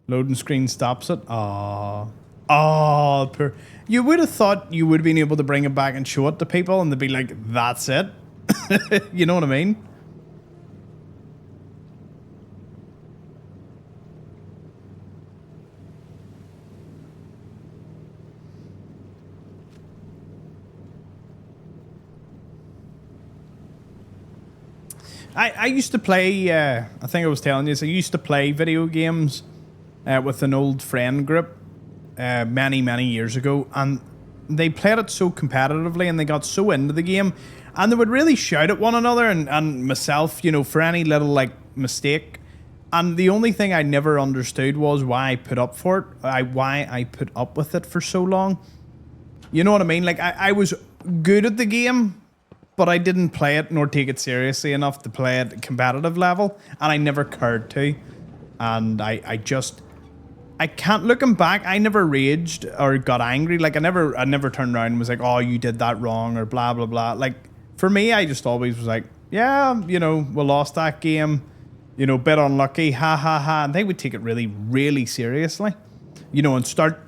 Loading screen stops it. Aww. Oh, you would have thought you would have been able to bring it back and show it to people and they'd be like, that's it. You know what I mean? I used to play, I think I was telling you, I used to play video games with an old friend group many years ago, and they played it so competitively and they got so into the game, and they would really shout at one another and myself, you know, for any little like mistake. And the only thing I never understood was why I put up for it, why I put up with it for so long. You know what I mean? Like I was good at the game, but I didn't play it nor take it seriously enough to play it at competitive level, and I never cared to. And I can't, looking back, I never raged or got angry. Like I never turned around and was like, oh, you did that wrong or blah blah blah. Like for me, I just always was like, yeah, you know, we lost that game, you know, bit unlucky, ha ha ha. And they would take it really seriously, you know, and start,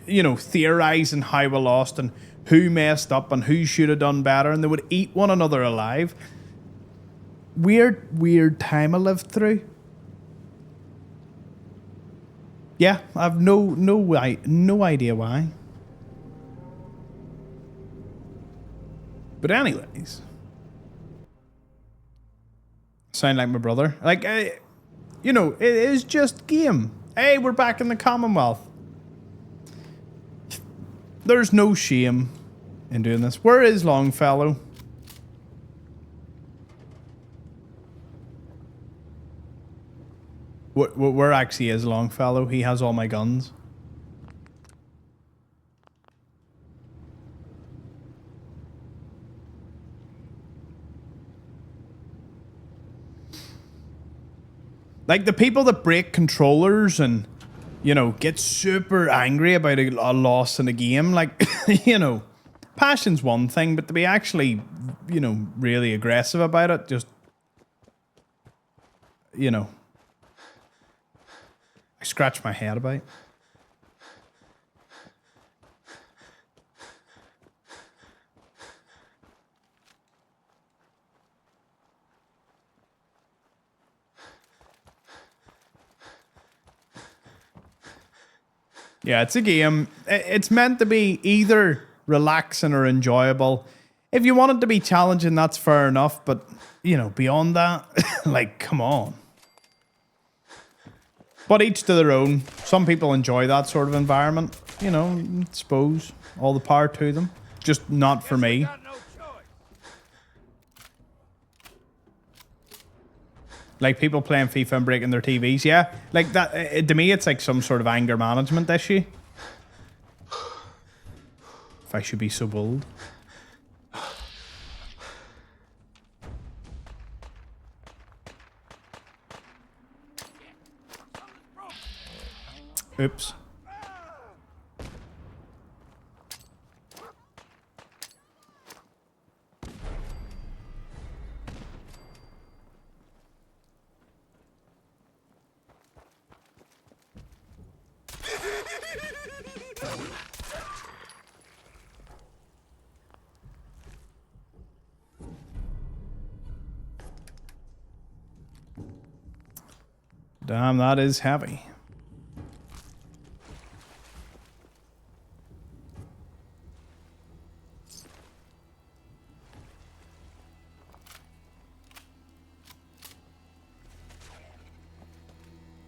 you know, theorizing how we lost and who messed up and who should have done better, and they would eat one another alive. Weird time I lived through. Yeah, I have no idea why. But anyways, sound like my brother. Like, you know, it is just game. Hey, we're back in the Commonwealth. There's no shame in doing this. Where is Longfellow? Where actually is Longfellow? He has all my guns. Like the people that break controllers and, you know, get super angry about a loss in a game, like, you know, passion's one thing, but to be actually, you know, really aggressive about it, just, you know, I scratch my head about. Yeah, it's a game. It's meant to be either relaxing or enjoyable. If you want it to be challenging, that's fair enough. But, you know, beyond that, like, come on. But each to their own. Some people enjoy that sort of environment. You know, I suppose. All the power to them. Just not for me. Like people playing FIFA and breaking their TVs, yeah. Like that, to me, it's like some sort of anger management issue. If I should be so bold. Oops. Damn, that is heavy.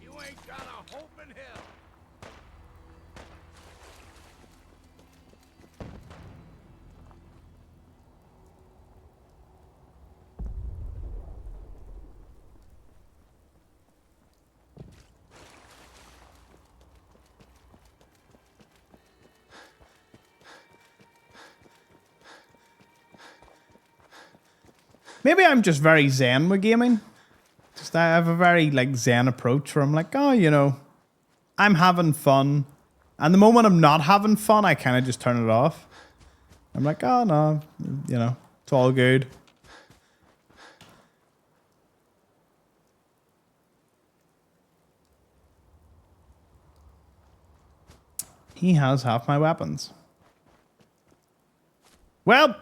You ain't got a hope in hell. Maybe I'm just very zen with gaming. Just I have a very like zen approach where I'm like, oh, you know, I'm having fun. And the moment I'm not having fun, I kind of just turn it off. I'm like, oh no, you know, it's all good. He has half my weapons. Well,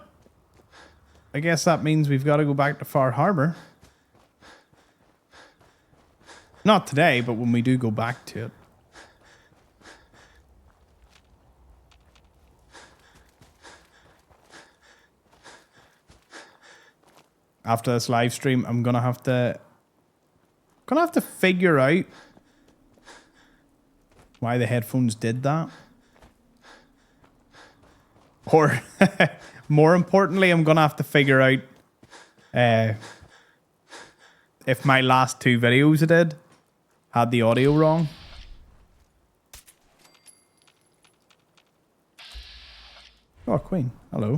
I guess that means we've got to go back to Far Harbor. Not today, but when we do go back to it. After this live stream, I'm gonna have to figure out why the headphones did that. Or more importantly, I'm gonna have to figure out if my last two videos I did had the audio wrong. Oh, Queen. Hello.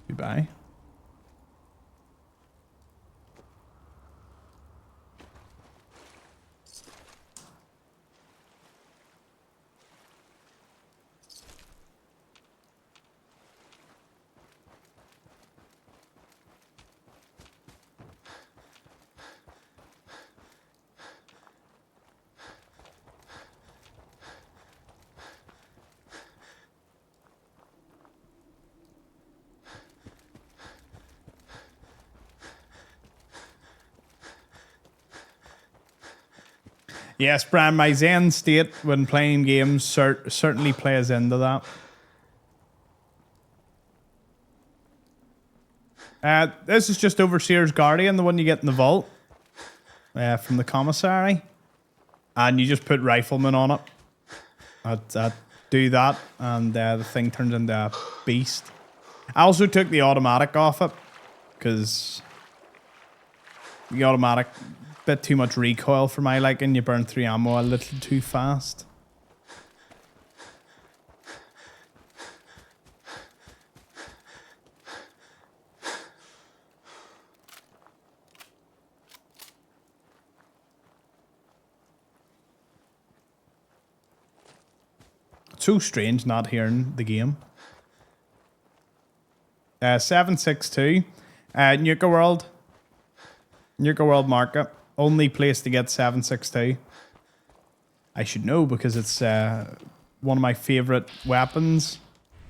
Goodbye. Yes, Brian, my zen state when playing games certainly plays into that. This is just Overseer's Guardian, the one you get in the vault from the commissary. And you just put Rifleman on it. Do that, and the thing turns into a beast. I also took the automatic off it, because the automatic Bit too much recoil for my liking. You burn 3 ammo a little too fast. It's so strange not hearing the game. 762. Nuka World. Nuka World Market. Only place to get 762. I should know because it's one of my favorite weapons.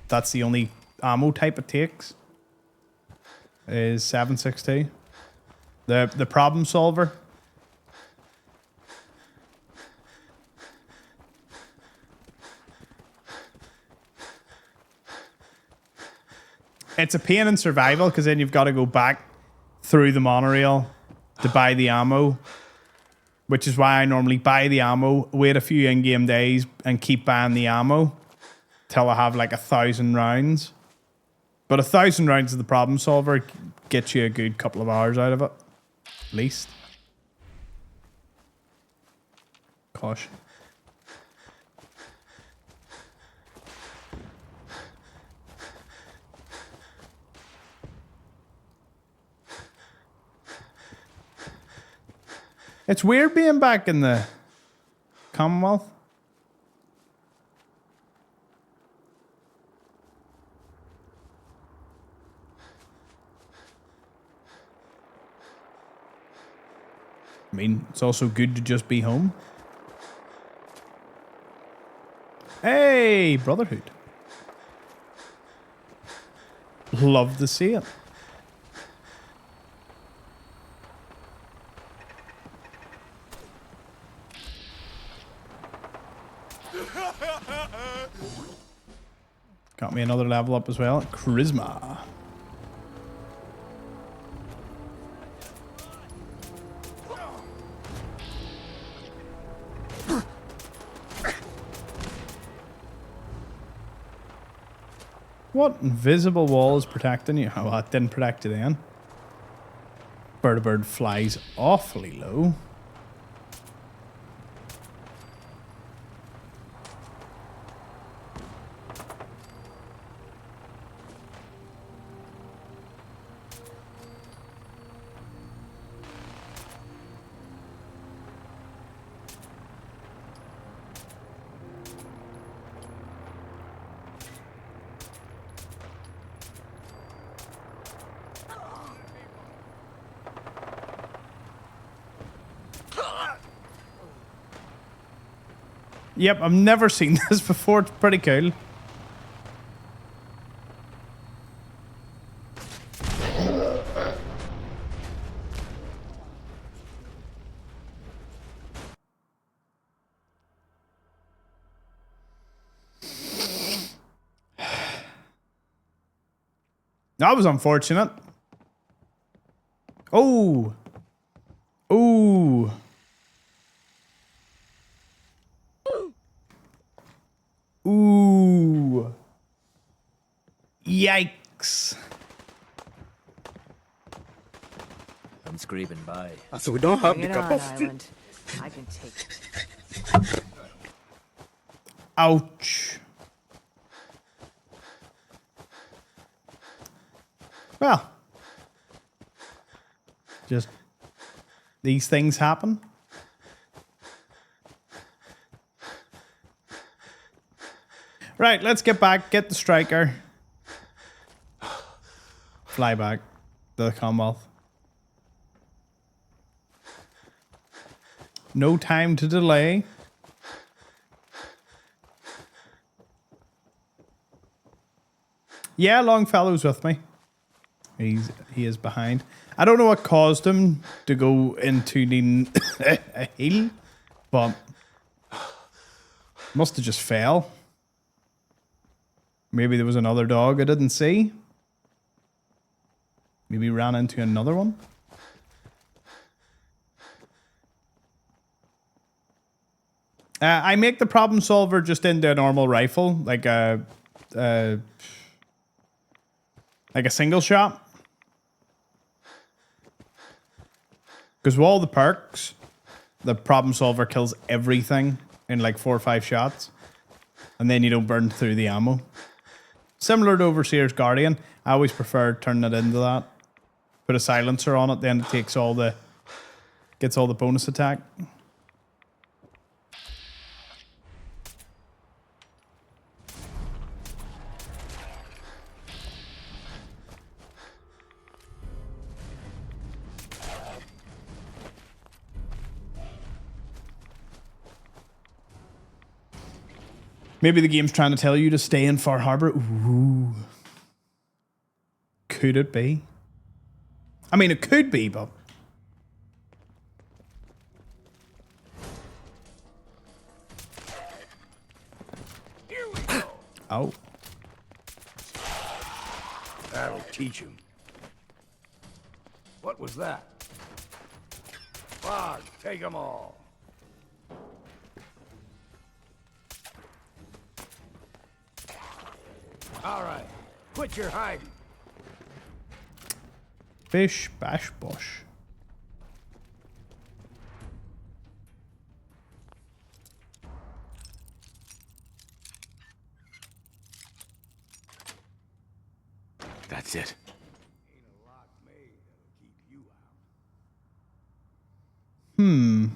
That's the only ammo type it takes. Is 762. The problem solver. It's a pain in survival because then you've got to go back through the monorail to buy the ammo, which is why I normally buy the ammo, wait a few in-game days, and keep buying the ammo till I have like 1,000 rounds. But 1,000 rounds of the problem solver gets you a good couple of hours out of it, at least. Caution. It's weird being back in the Commonwealth. I mean, it's also good to just be home. Hey, Brotherhood. Love to see it. Got me another level up as well. Charisma. What invisible wall is protecting you? Oh, well, it didn't protect you then. Bird flies awfully low. Yep, I've never seen this before. It's pretty cool. That was unfortunate. Oh. Oh. Ooh. Yikes. I'm scraping by. So we don't have Bring the it on, capacity. Island. I can take it. Ouch. Well. Just these things happen. Right, let's get back, get the striker. Fly back to the Commonwealth. No time to delay. Yeah, Longfellow's with me. He is behind. I don't know what caused him to go into the a hill, but must have just fell. Maybe there was another dog I didn't see. Maybe ran into another one. I make the problem solver just into a normal rifle, like a single shot. Because with all the perks, the problem solver kills everything in like 4 or 5 shots. And then you don't burn through the ammo. Similar to Overseer's Guardian, I always prefer turning it into that. Put a silencer on it, then it takes all the... gets all the bonus attack. Maybe the game's trying to tell you to stay in Far Harbor. Ooh. Could it be? I mean, it could be, but... Here we go. Oh. That'll teach him. What was that? Fog, take them all. All right, quit your hiding. Fish, bash, bosh. That's it. Hmm.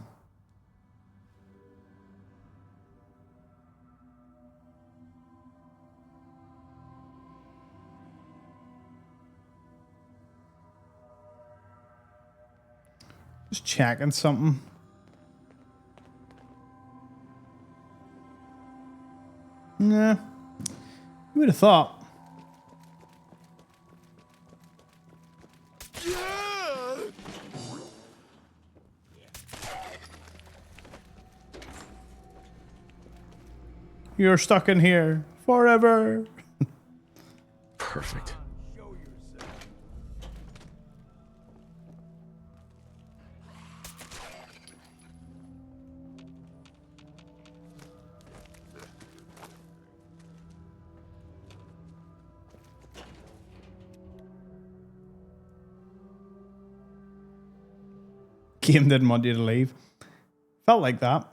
Just checking something. Nah. Who would have thought? You're stuck in here forever. Perfect. Game didn't want you to leave. Felt like that.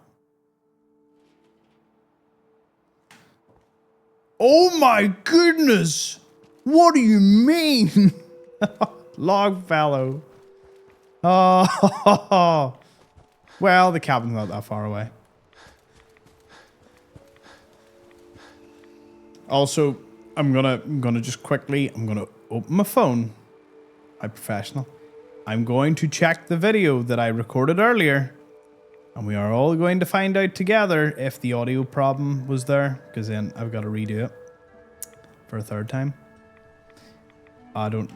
Oh my goodness! What do you mean? Longfellow. Oh, well, the cabin's not that far away. Also, I'm gonna just quickly, I'm gonna open my phone. I'm professional. I'm going to check the video that I recorded earlier. And we are all going to find out together if the audio problem was there. Because then I've got to redo it for a third time. I don't...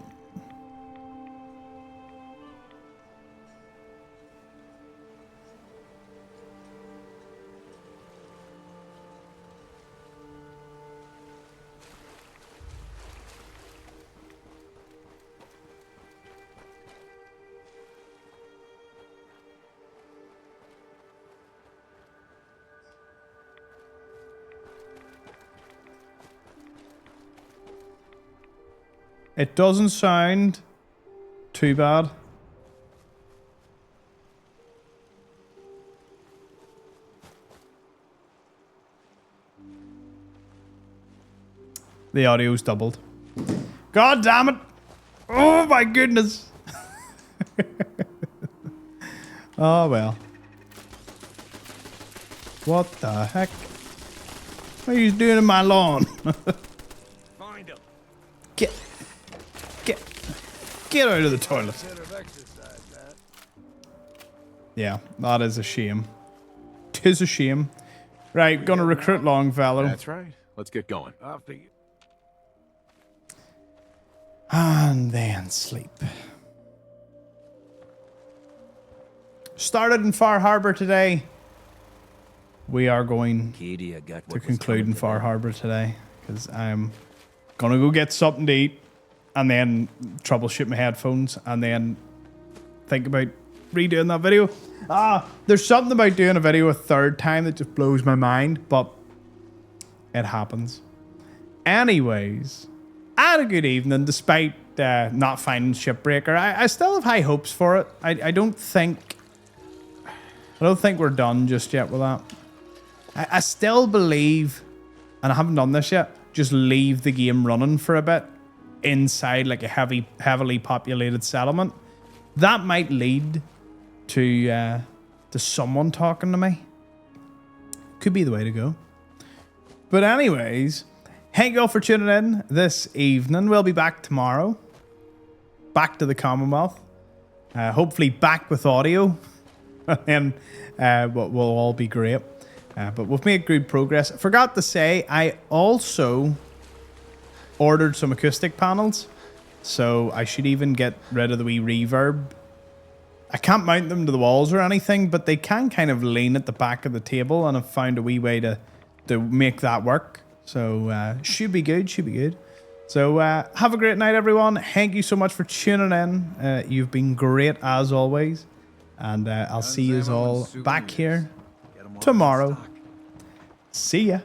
It doesn't sound too bad. The audio's doubled. God damn it! Oh my goodness! Oh well. What the heck? What are you doing in my lawn? Find him. Get out of the toilet. Yeah, that is a shame. 'Tis a shame. Right, gonna recruit Longfellow. That's right. Let's get going. And then sleep. Started in Far Harbor today. We are going to conclude in Far Harbor today because I'm gonna go get something to eat and then troubleshoot my headphones and then think about redoing that video. There's something about doing a video a third time that just blows my mind, but it happens. Anyways, I had a good evening despite not finding Shipbreaker. I still have high hopes for it. I don't think we're done just yet with that. I still believe, and I haven't done this yet, just leave the game running for a bit inside like a heavily populated settlement. That might lead to someone talking to me. Could be the way to go. But anyways, thank you all for tuning in this evening. We'll be back tomorrow. Back to the Commonwealth. Hopefully back with audio. And we'll all be great. But we've made good progress. I forgot to say, I also ordered some acoustic panels. So I should even get rid of the wee reverb. I can't mount them to the walls or anything, but they can kind of lean at the back of the table, and I've found a wee way to make that work. So should be good, should be good. So have a great night, everyone. Thank you so much for tuning in. You've been great as always. And I'll see you all back here tomorrow. See ya.